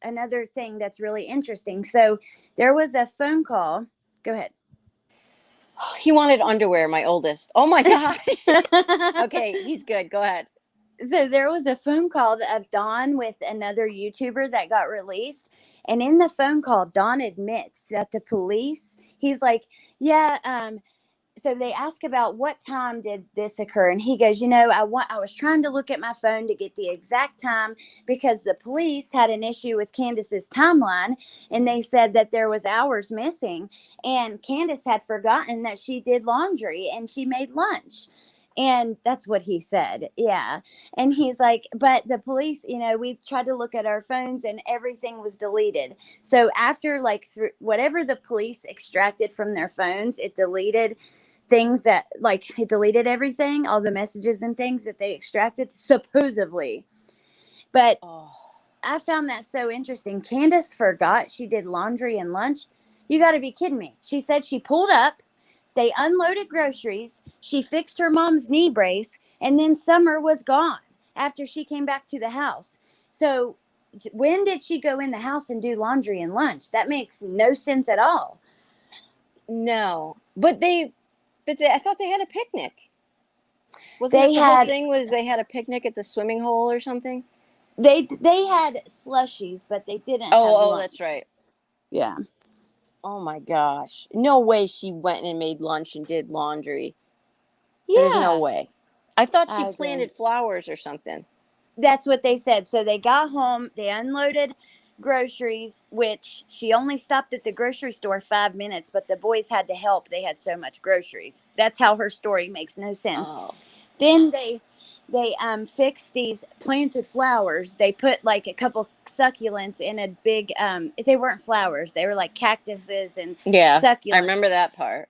another thing that's really interesting. So there was a phone call. Go ahead. He wanted underwear, my oldest. Oh my gosh. Okay, he's good. Go ahead. So there was a phone call of Dawn with another YouTuber that got released. And in the phone call, Dawn admits that the police, he's like, yeah, so they ask about what time did this occur, and he goes, I was trying to look at my phone to get the exact time because the police had an issue with Candace's timeline, and they said that there was hours missing, and Candace had forgotten that she did laundry and she made lunch. And that's what he said. Yeah. And he's like, but the police, we tried to look at our phones and everything was deleted. So after like whatever the police extracted from their phones, it deleted things that, like, it deleted everything, all the messages and things that they extracted, supposedly. But I found that so interesting. Candace forgot she did laundry and lunch. You got to be kidding me. She said she pulled up, they unloaded groceries, she fixed her mom's knee brace, and then Summer was gone after she came back to the house. So when did she go in the house and do laundry and lunch? That makes no sense at all. No, but I thought they had a picnic. Wasn't the whole thing was they had a picnic at the swimming hole or something? They had slushies, but they didn't. Oh, that's right. Yeah. Oh my gosh. No way she went and made lunch and did laundry. Yeah. There's no way. I thought she planted flowers or something. That's what they said. So they got home, they unloaded groceries, which she only stopped at the grocery store 5 minutes, but the boys had to help. They had so much groceries. That's how her story makes no sense. Oh. Then they fixed these planted flowers. They put like a couple succulents in a big they weren't flowers, they were like cactuses and succulents. I remember that part.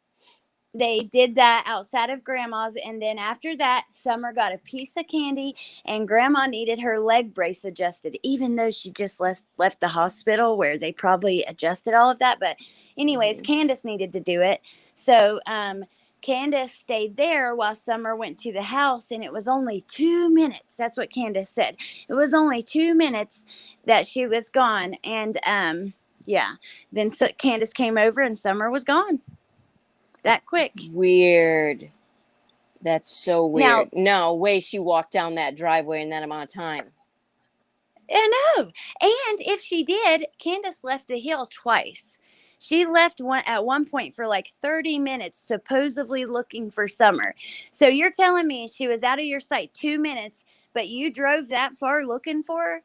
They did that outside of Grandma's, and then after that, Summer got a piece of candy, and Grandma needed her leg brace adjusted, even though she just left the hospital where they probably adjusted all of that. But anyways, Candace needed to do it. So Candace stayed there while Summer went to the house, and it was only 2 minutes. That's what Candace said. It was only 2 minutes that she was gone. And then Candace came over and Summer was gone. That quick. Weird. That's so weird. No way she walked down that driveway in that amount of time. I know. And if she did, Candace left the hill twice. She left at one point for like 30 minutes, supposedly looking for Summer. So you're telling me she was out of your sight 2 minutes, but you drove that far looking for her?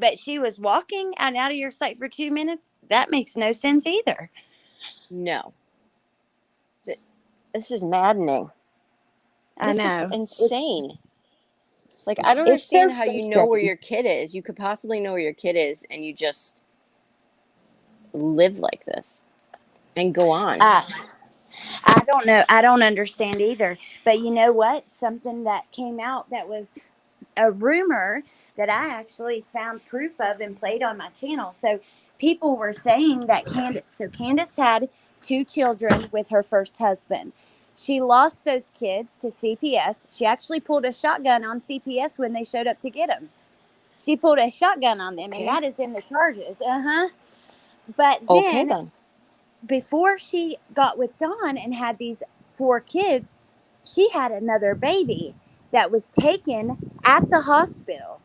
But she was walking and out of your sight for 2 minutes? That makes no sense either. No. This is maddening. This is insane. Like, I don't understand how you know where your kid is. You could possibly know where your kid is, and you just live like this and go on. I don't know. I don't understand either. But you know what? Something that came out that was a rumor that I actually found proof of and played on my channel. So people were saying that Candace had 2 children with her first husband. She lost those kids to CPS. She actually pulled a shotgun on CPS when they showed up to get them. She pulled a shotgun on them, and that is in the charges. But then, before she got with Don and had these 4 kids, she had another baby that was taken at the hospital.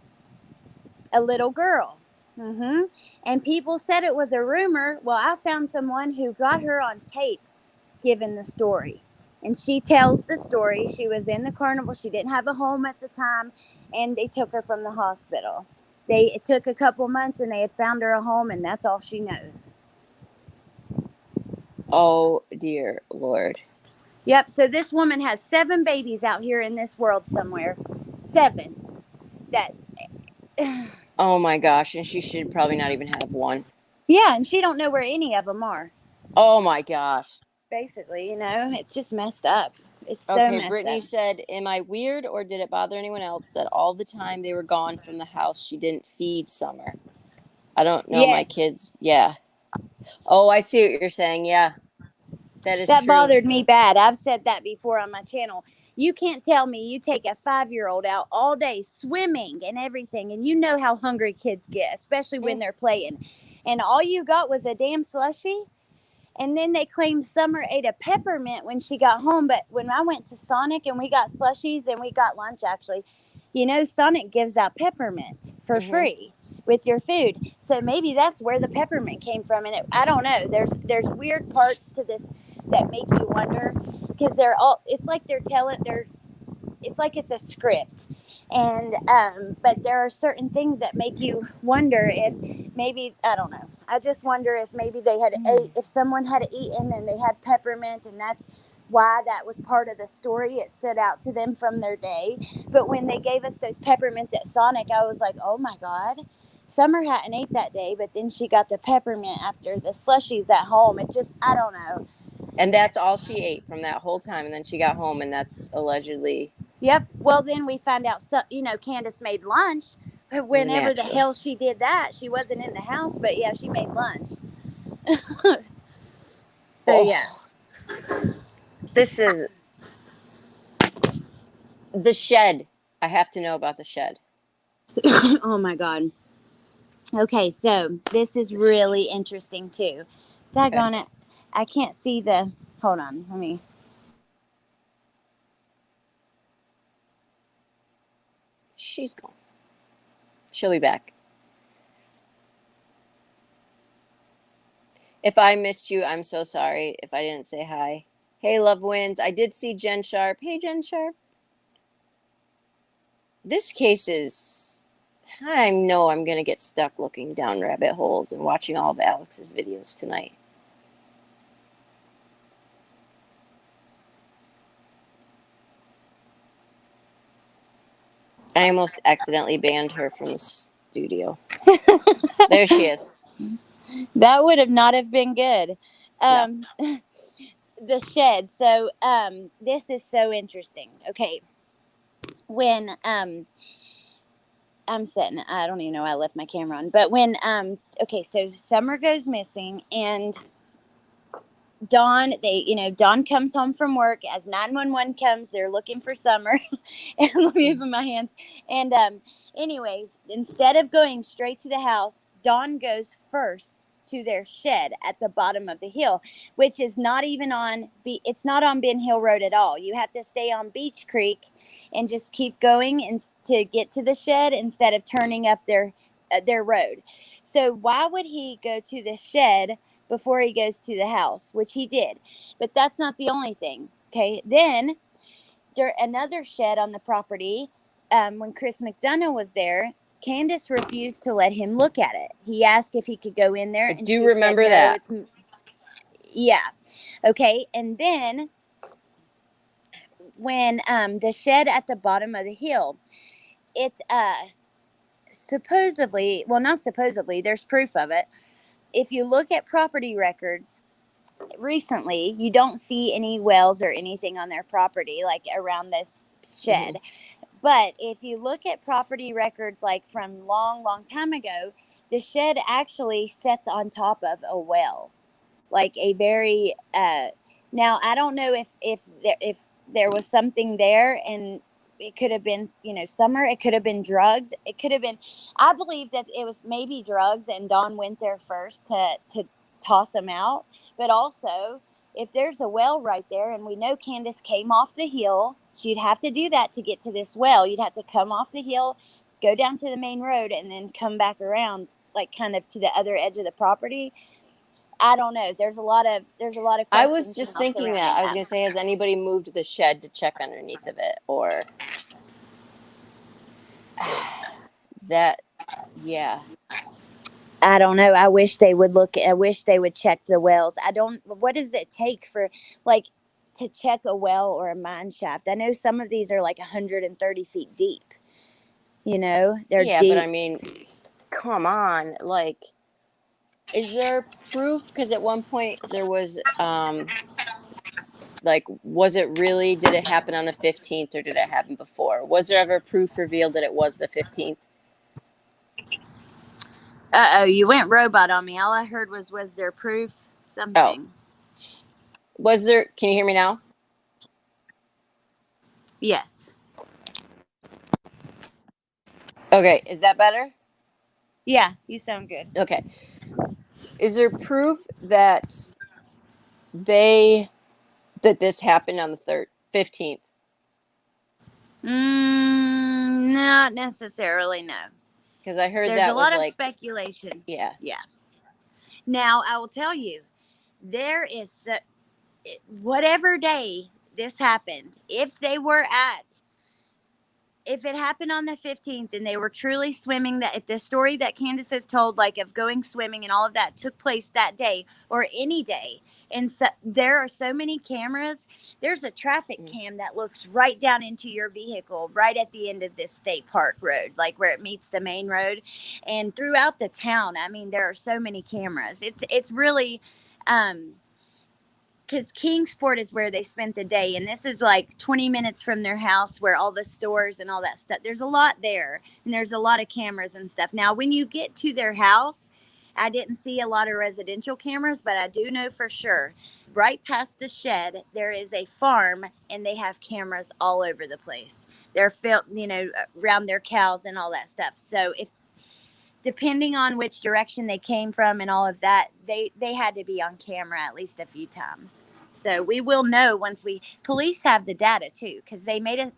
A little girl. And people said it was a rumor. Well, I found someone who got her on tape giving the story. And she tells the story. She was in the carnival. She didn't have a home at the time. And they took her from the hospital. It took a couple months, and they had found her a home, and that's all she knows. Oh, dear Lord. Yep. So this woman has 7 babies out here in this world somewhere. 7. Oh, my gosh. And she should probably not even have one. Yeah, and she don't know where any of them are. Oh, my gosh. Basically, it's just messed up. It's so messed up. Brittany said, am I weird, or did it bother anyone else that all the time they were gone from the house, she didn't feed Summer? I don't know. My kids. Yeah. Oh, I see what you're saying. Yeah. That true. Bothered me bad. I've said that before on my channel. You can't tell me you take a 5-year-old out all day swimming and everything, and you know how hungry kids get, especially when they're playing. And all you got was a damn slushie. And then they claimed Summer ate a peppermint when she got home. But when I went to Sonic and we got slushies and we got lunch, actually, Sonic gives out peppermint for free. with your food. So maybe that's where the peppermint came from. And I don't know. There's weird parts to this that make you wonder, because they're all. It's like they're telling. It's like it's a script, and but there are certain things that make you wonder if maybe, I don't know. I just wonder if maybe they had ate, if someone had eaten and they had peppermint, and that's why that was part of the story. It stood out to them from their day. But when they gave us those peppermints at Sonic, I was like, oh my god, Summer hadn't ate that day, but then she got the peppermint after the slushies at home. It just, I don't know. And that's all she ate from that whole time. And then she got home, and that's allegedly. Yep. Well, then we found out, so, Candace made lunch. But whenever the Naturally. hell she did that, she wasn't in the house. But yeah, she made lunch. So Oh, yeah. This is the shed. I have to know about the shed. Oh my god. Okay, so this is really interesting too. Daggone it. I can't see the. Hold on. Let me. She's gone. She'll be back. If I missed you, I'm so sorry if I didn't say hi. Hey, Love Wins. I did see Jen Sharp. Hey, Jen Sharp. This case is. I know I'm going to get stuck looking down rabbit holes and watching all of Alex's videos tonight. I almost accidentally banned her from the studio. There she is. That would have not have been good. The shed. So this is so interesting. Okay. When I'm sitting, I don't even know why I left my camera on, but when okay, so Summer goes missing, and Dawn, Dawn comes home from work as 911 comes. They're looking for Summer. And let me open my hands. And anyways, instead of going straight to the house, Dawn goes first to their shed at the bottom of the hill, which is not even on. It's not on Ben Hill Road at all. You have to stay on Beach Creek and just keep going and to get to the shed instead of turning up their road. So why would he go to the shed before he goes to the house, which he did? But that's not the only thing. Okay, then another shed on the property, when Chris McDonough was there, Candace refused to let him look at it. He asked if he could go in there, and Do she remember said, that. Yeah. Okay, and then when the shed at the bottom of the hill, it's supposedly, well, not supposedly, there's proof of it. If you look at property records recently, you don't see any wells or anything on their property, like around this shed. Mm-hmm. But if you look at property records like from long time ago, the shed actually sits on top of a well, like a very now I don't know if there was something there, and it could have been, Summer, it could have been drugs, it could have been, I believe that it was maybe drugs, and Dawn went there first to toss them out. But also, if there's a well right there, and we know Candace came off the hill, she'd have to do that to get to this well. You'd have to come off the hill, go down to the main road, and then come back around, like kind of to the other edge of the property. I don't know. There's a lot of questions. I was just thinking that. I was going to say, has anybody moved the shed to check underneath of it, or that? Yeah. I don't know. I wish they would look. I wish they would check the wells. What does it take for, like, to check a well or a mine shaft? I know some of these are like 130 feet deep. They're yeah, deep. But I mean, come on, like, is there proof? Because at one point there was, like, was it really? Did it happen on the 15th, or did it happen before? Was there ever proof revealed that it was the 15th? Uh-oh, you went robot on me. All I heard was there proof? Something. Oh. Was there? Can you hear me now? Yes. Okay, is that better? Yeah, you sound good. Okay. Is there proof that this happened on the 15th? Not necessarily, no. Because I heard There's that a was lot of like, speculation. yeah. Now, I will tell you, there is whatever day this happened, if it happened on the 15th and they were truly swimming, that if the story that Candace has told, like of going swimming and all of that took place that day or any day, and so there are so many cameras, there's a traffic cam that looks right down into your vehicle right at the end of this state park road, like where it meets the main road, and throughout the town. I mean, there are so many cameras. It's really because Kingsport is where they spent the day, and this is like 20 minutes from their house where all the stores and all that stuff. There's a lot there, and there's a lot of cameras and stuff. Now, when you get to their house, I didn't see a lot of residential cameras, but I do know for sure, right past the shed, there is a farm, and they have cameras all over the place. They're around their cows and all that stuff. So if depending on which direction they came from and all of that, they had to be on camera at least a few times. So we will know once police have the data too, because they made a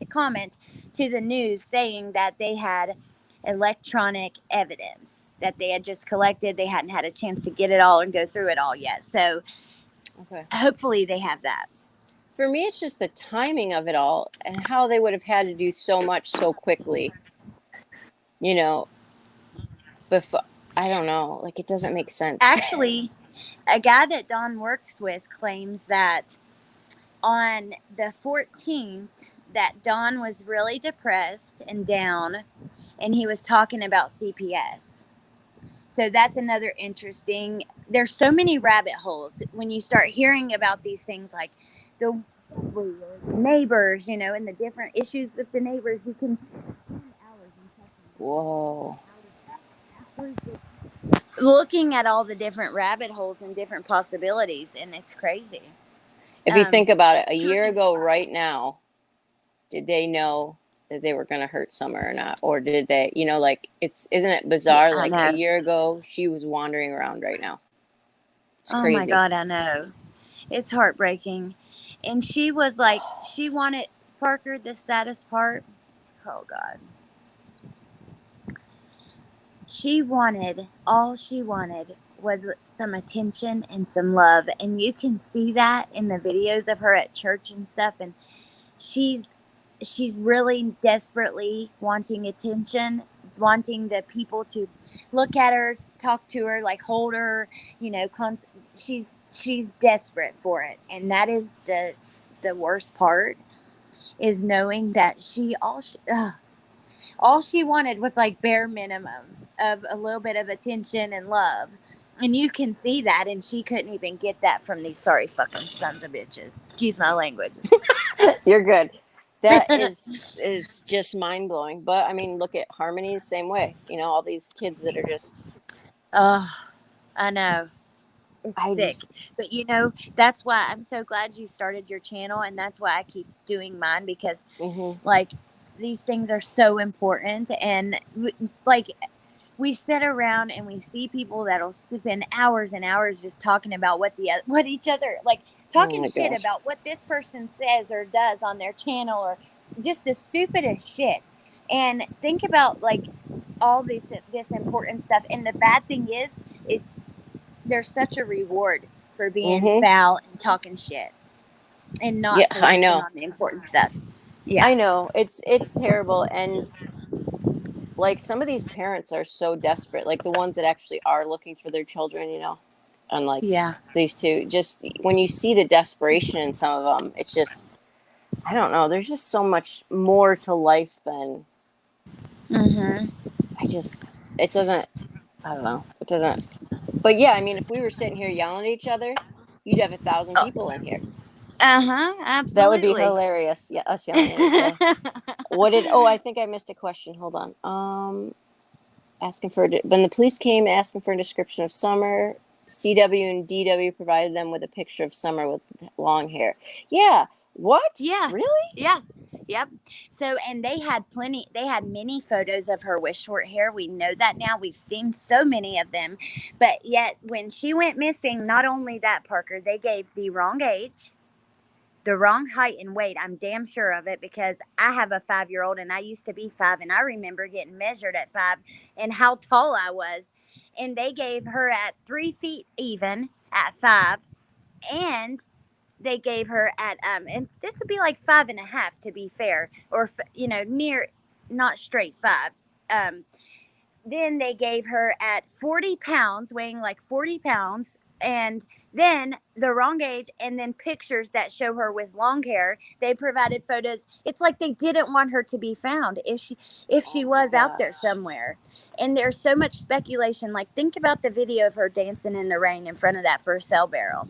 comment to the news saying that they had electronic evidence that they had just collected. They hadn't had a chance to get it all and go through it all yet. So hopefully they have that. For me, it's just the timing of it all and how they would have had to do so much so quickly. Before, I don't know, like it doesn't make sense. Actually, a guy that Dawn works with claims that on the 14th that Dawn was really depressed and down, and he was talking about CPS. So that's another interesting. There's so many rabbit holes when you start hearing about these things, like the neighbors, and the different issues with the neighbors. You can spend hours Whoa. looking at all the different rabbit holes and different possibilities, and it's crazy. If you think about it, a year ago right now, did they know that they were going to hurt Summer or not? Or did they, isn't it bizarre? Yeah, like a year ago, she was wandering around right now. It's crazy. Oh my God, I know. It's heartbreaking. And she was like, she wanted, Parker, the saddest part, oh God. All she wanted was some attention and some love. And you can see that in the videos of her at church and stuff. And she's really desperately wanting attention, wanting the people to look at her, talk to her, like hold her, she's desperate for it. And that is the worst part, is knowing that all she wanted was like bare minimum of a little bit of attention and love. And you can see that, and she couldn't even get that from these sorry fucking sons of bitches. Excuse my language. You're good. That is just mind-blowing. But I mean, look at Harmony the same way. All these kids that are just I know. It's sick. But that's why I'm so glad you started your channel, and that's why I keep doing mine, because like these things are so important. And we sit around and we see people that'll spend hours and hours just talking about what each other, like talking shit about what this person says or does on their channel, or just the stupidest shit. And think about like all this important stuff. And the bad thing is there's such a reward for being foul and talking shit and not focusing on the important stuff. Yeah, I know. It's terrible. And like some of these parents are so desperate, like the ones that actually are looking for their children, unlike these two. Just when you see the desperation in some of them, it's just, I don't know. There's just so much more to life than it doesn't, I don't know. It doesn't. But yeah, I mean, if we were sitting here yelling at each other, you'd have 1,000 people in here. Absolutely. That would be hilarious. Yeah, us yelling at each other. I think I missed a question. Hold on. Asking when the police came asking for a description of Summer, CW and DW provided them with a picture of Summer with long hair. Yeah. What? Yeah. Really? Yeah. Yep. So, and they had many photos of her with short hair. We know that now. We've seen so many of them. But yet, when she went missing, not only that, Parker, they gave the wrong age. the wrong height and weight. I'm damn sure of it because I have a 5-year-old and I used to be 5, and I remember getting measured at 5 and how tall I was. And they gave her at 3 feet even at 5, and they gave her at and this would be like 5.5 to be fair, or near, not straight 5. Then they gave her at 40 pounds, weighing like 40 pounds, and then the wrong age, and then pictures that show her with long hair. They provided photos. It's like they didn't want her to be found if she was out there somewhere. And there's so much speculation. Like, think about the video of her dancing in the rain in front of that first cell barrel.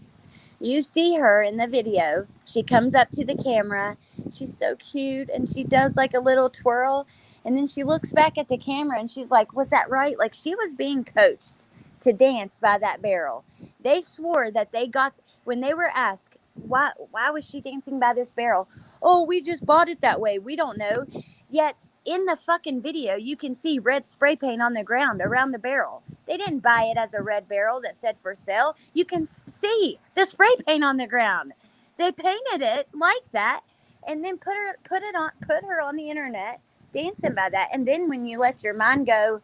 You see her in the video. She comes up to the camera. She's so cute, and she does like a little twirl, and then she looks back at the camera and she's like, was that right? Like, she was being coached to dance by that barrel. They swore that they got, when they were asked, why was she dancing by this barrel? Oh, we just bought it that way. We don't know. Yet in the fucking video, you can see red spray paint on the ground around the barrel. They didn't buy it as a red barrel that said for sale. You can see the spray paint on the ground. They painted it like that and then put her on the internet dancing by that. And then when you let your mind go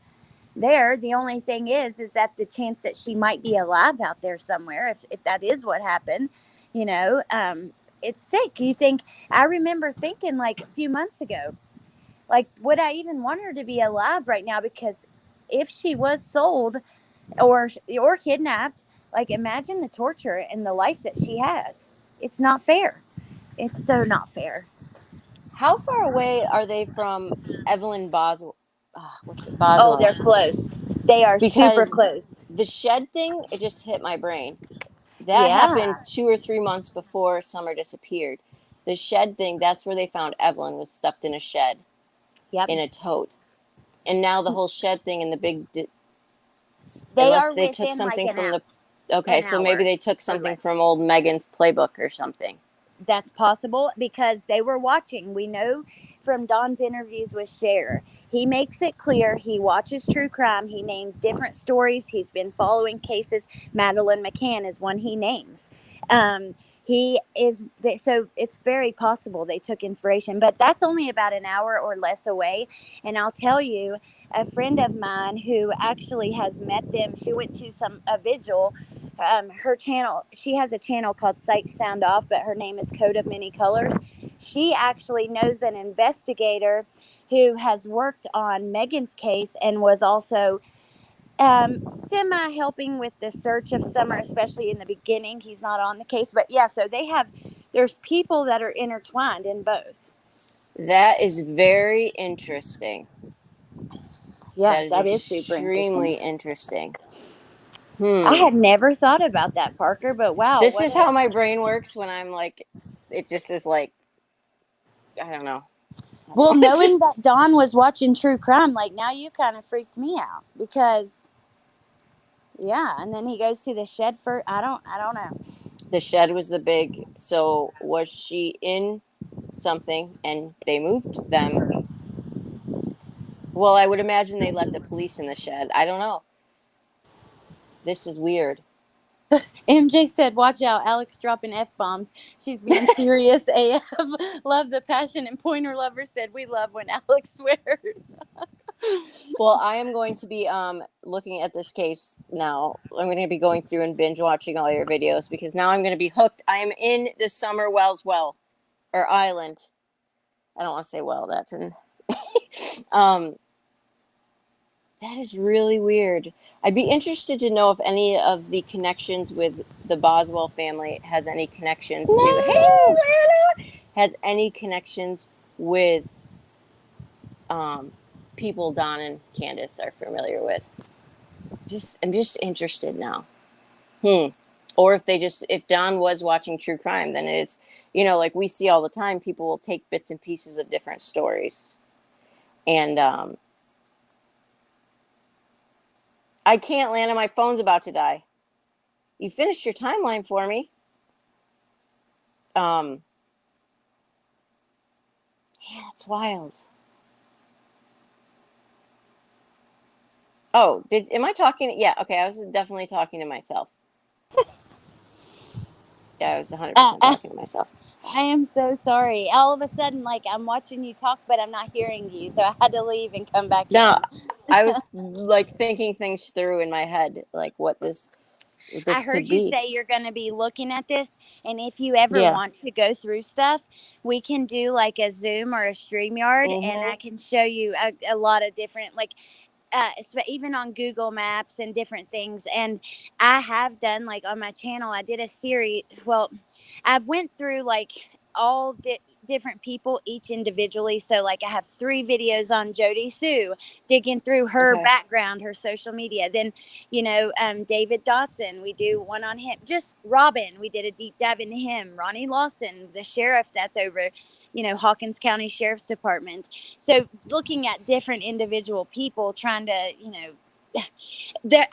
there, the only thing is that the chance that she might be alive out there somewhere, if that is what happened, it's sick. I remember thinking like a few months ago, like, would I even want her to be alive right now? Because if she was sold or kidnapped, like, imagine the torture and the life that she has. It's not fair. It's so not fair. How far away are they from Evelyn Boswell? Boswell? Oh, they're close. They are super Because close. the shed thing, it just hit my brain. That happened 2 or 3 months before Summer disappeared. The shed thing, that's where they found Evelyn, was stuffed in a shed. Yep. In a tote. And now the whole shed thing and the big... They unless are they took within something like from an the... Okay, an so maybe hour they took or something less. from old Megan's playbook or something. That's possible because they were watching. We know from Don's interviews with Cher, he makes it clear he watches true crime. He names different stories. He's been following cases. Madeline McCann is one he names. So it's very possible they took inspiration, but that's only about an hour or less away. And I'll tell you, a friend of mine who actually has met them, she went to a vigil. Her channel, she has a channel called Psych Sound Off, but her name is Code of Many Colors. She actually knows an investigator who has worked on Megan's case and was also semi helping with the search of Summer, especially in the beginning. He's not on the case, but yeah, so there's people that are intertwined in both. That is very interesting. Yeah, that is super extremely interesting. I had never thought about that, Parker, but wow. This is how my brain works when I'm like, it just is like, I don't know. Well, knowing that Don was watching true crime, like, now you kind of freaked me out because, yeah. And then he goes to the shed for, I don't know. The shed was the big, so was she in something and they moved them? Well, I would imagine they let the police in the shed. I don't know. This is weird. MJ said, watch out, Alex dropping F-bombs. She's being serious AF. Love the passion. And Pointer Lover said, we love when Alex swears. Well, I am going to be looking at this case now. I'm going to be going through and binge watching all your videos because now I'm going to be hooked. I am in the Summer Wells well, or island. I don't want to say well. That's in... that is really weird. I'd be interested to know if any of the connections with the Boswell family has any connections to... Hey, Lana! Has any connections with people Don and Candace are familiar with. I'm just interested now. Or if Don was watching true crime, then it's, like we see all the time, people will take bits and pieces of different stories. And I can't, Lana, my phone's about to die. You finished your timeline for me. Yeah, that's wild. Oh, am I talking? Yeah, okay, I was definitely talking to myself. Yeah, I was 100% I talking to myself. am so sorry. All of a sudden, like, I'm watching you talk, but I'm not hearing you. So I had to leave and come back No, in. I was like thinking things through in my head, like what I this could heard you be. say you're going to be looking at this. And if you ever Yeah. want to go through stuff, we can do like a Zoom or a StreamYard, and I Mm-hmm. can show you a lot of different, like, even on Google Maps and different things. And I have done, like, on my channel, I did a series. Well, I've went through like all different people each individually. So like I have 3 videos on Jody Sue, digging through her Okay. background, her social media. Then, David Dotson, we do one on him. Just Robin, we did a deep dive into him. Ronnie Lawson, the sheriff that's over, Hawkins County Sheriff's Department. So looking at different individual people, trying to,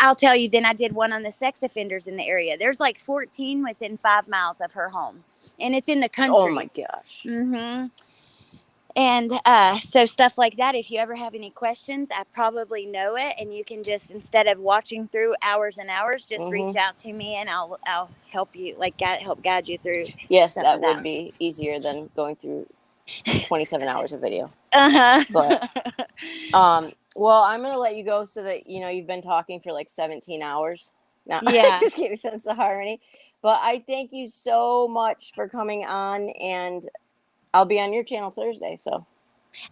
I'll tell you, then I did one on the sex offenders in the area. There's like 14 within 5 miles of her home, and it's in the Oh my country. gosh. Mm-hmm. And so stuff like that, if you ever have any questions, I probably know it, and you can just, instead of watching through hours and hours, just reach Mm-hmm. out to me, and I'll help you, like, help guide you through Yes, some that of would that. be easier than going through 27 hours of video. But well, I'm gonna let you go so that you've been talking for like 17 hours. Now, Yeah. just getting sense of harmony. But I thank you so much for coming on, and I'll be on your channel Thursday. So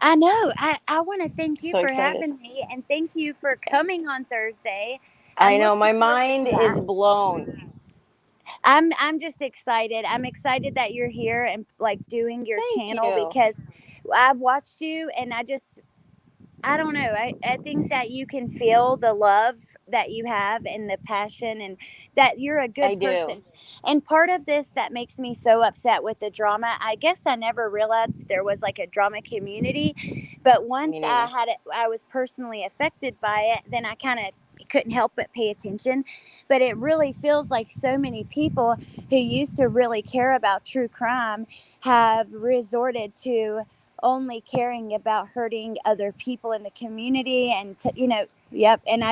I know. I want to thank you so for excited. having me, and thank you for coming on Thursday. I I'm know looking my forward mind to is that. blown. I'm just excited. I'm excited that you're here and, like, doing your Thank channel, you. because I've watched you, and I don't know. I think that you can feel the love that you have and the passion, and that you're a I good do. person. And part of this that makes me so upset with the drama, I guess I never realized there was like a drama community. But Me once neither. I was personally affected by it, then I kind of couldn't help but pay attention. But it really feels like so many people who used to really care about true crime have resorted to only caring about hurting other people in the community, and yep. And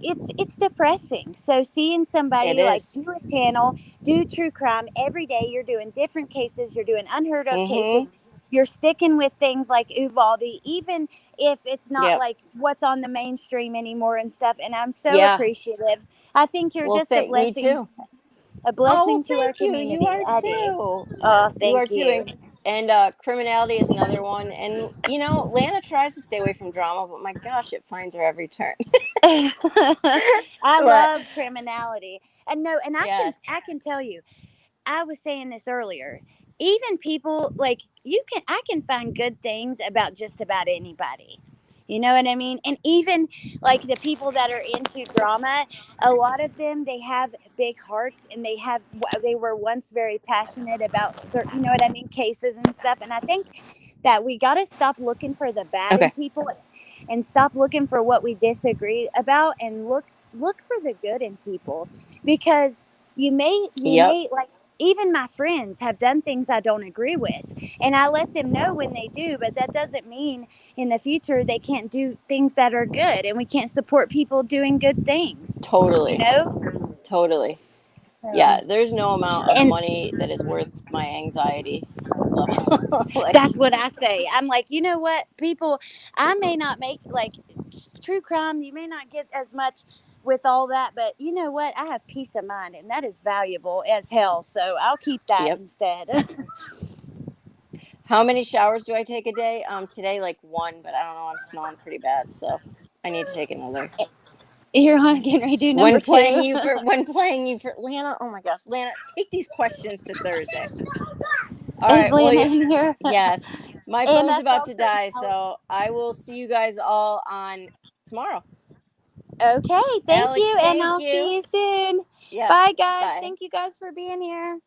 it's depressing. So seeing It somebody like is. do a channel, do true crime every day, you're doing different cases, you're doing unheard of Mm-hmm. cases, you're sticking with things like Uvalde, even if it's not Yep. like what's on the mainstream anymore and stuff. And I'm so Yeah. appreciative. I think you're Well, just a thank me blessing, too. a Oh, well, blessing to our thank you. You community. are I do. too. Oh, You are thank too. you. And criminality is another one. And Lana tries to stay away from drama, but my gosh, it finds her every turn. I But love criminality. And no, and yes. I can tell you, I was saying this earlier. Even people, like, I can find good things about just about anybody. You know what I mean? And even like the people that are into drama, a lot of them, they have big hearts, and they were once very passionate about certain, you know what I mean, cases and stuff. And I think that we got to stop looking for the bad in Okay. people, and stop looking for what we disagree about, and look for the good in people. Because you Yep. may, like, even my friends have done things I don't agree with, and I let them know when they do, but that doesn't mean in the future they can't do things that are good, and we can't support people doing good things, you Totally. know? Totally. Yeah. So, There's no amount of and money that is worth my anxiety level. Like, that's what I say. I'm like, you know what, people, I may not make, like, true crime, you may not get as much with all that, but you know what? I have peace of mind, and that is valuable as hell. So I'll keep that yep. instead. How many showers do I take a day? Today like one, but I don't know. I'm smelling pretty bad, so I need to take another. You're on getting ready to do number When playing two. you for Lana, oh my gosh, Lana, take these questions to Thursday. All Is right, well, Lena in here? yes, my And phone's I about saw to die, criminality. so I will see you guys all on tomorrow. Okay, thank Alex, you, and thank I'll see you. you soon. Yep. Bye, guys. Bye. Thank you guys for being here.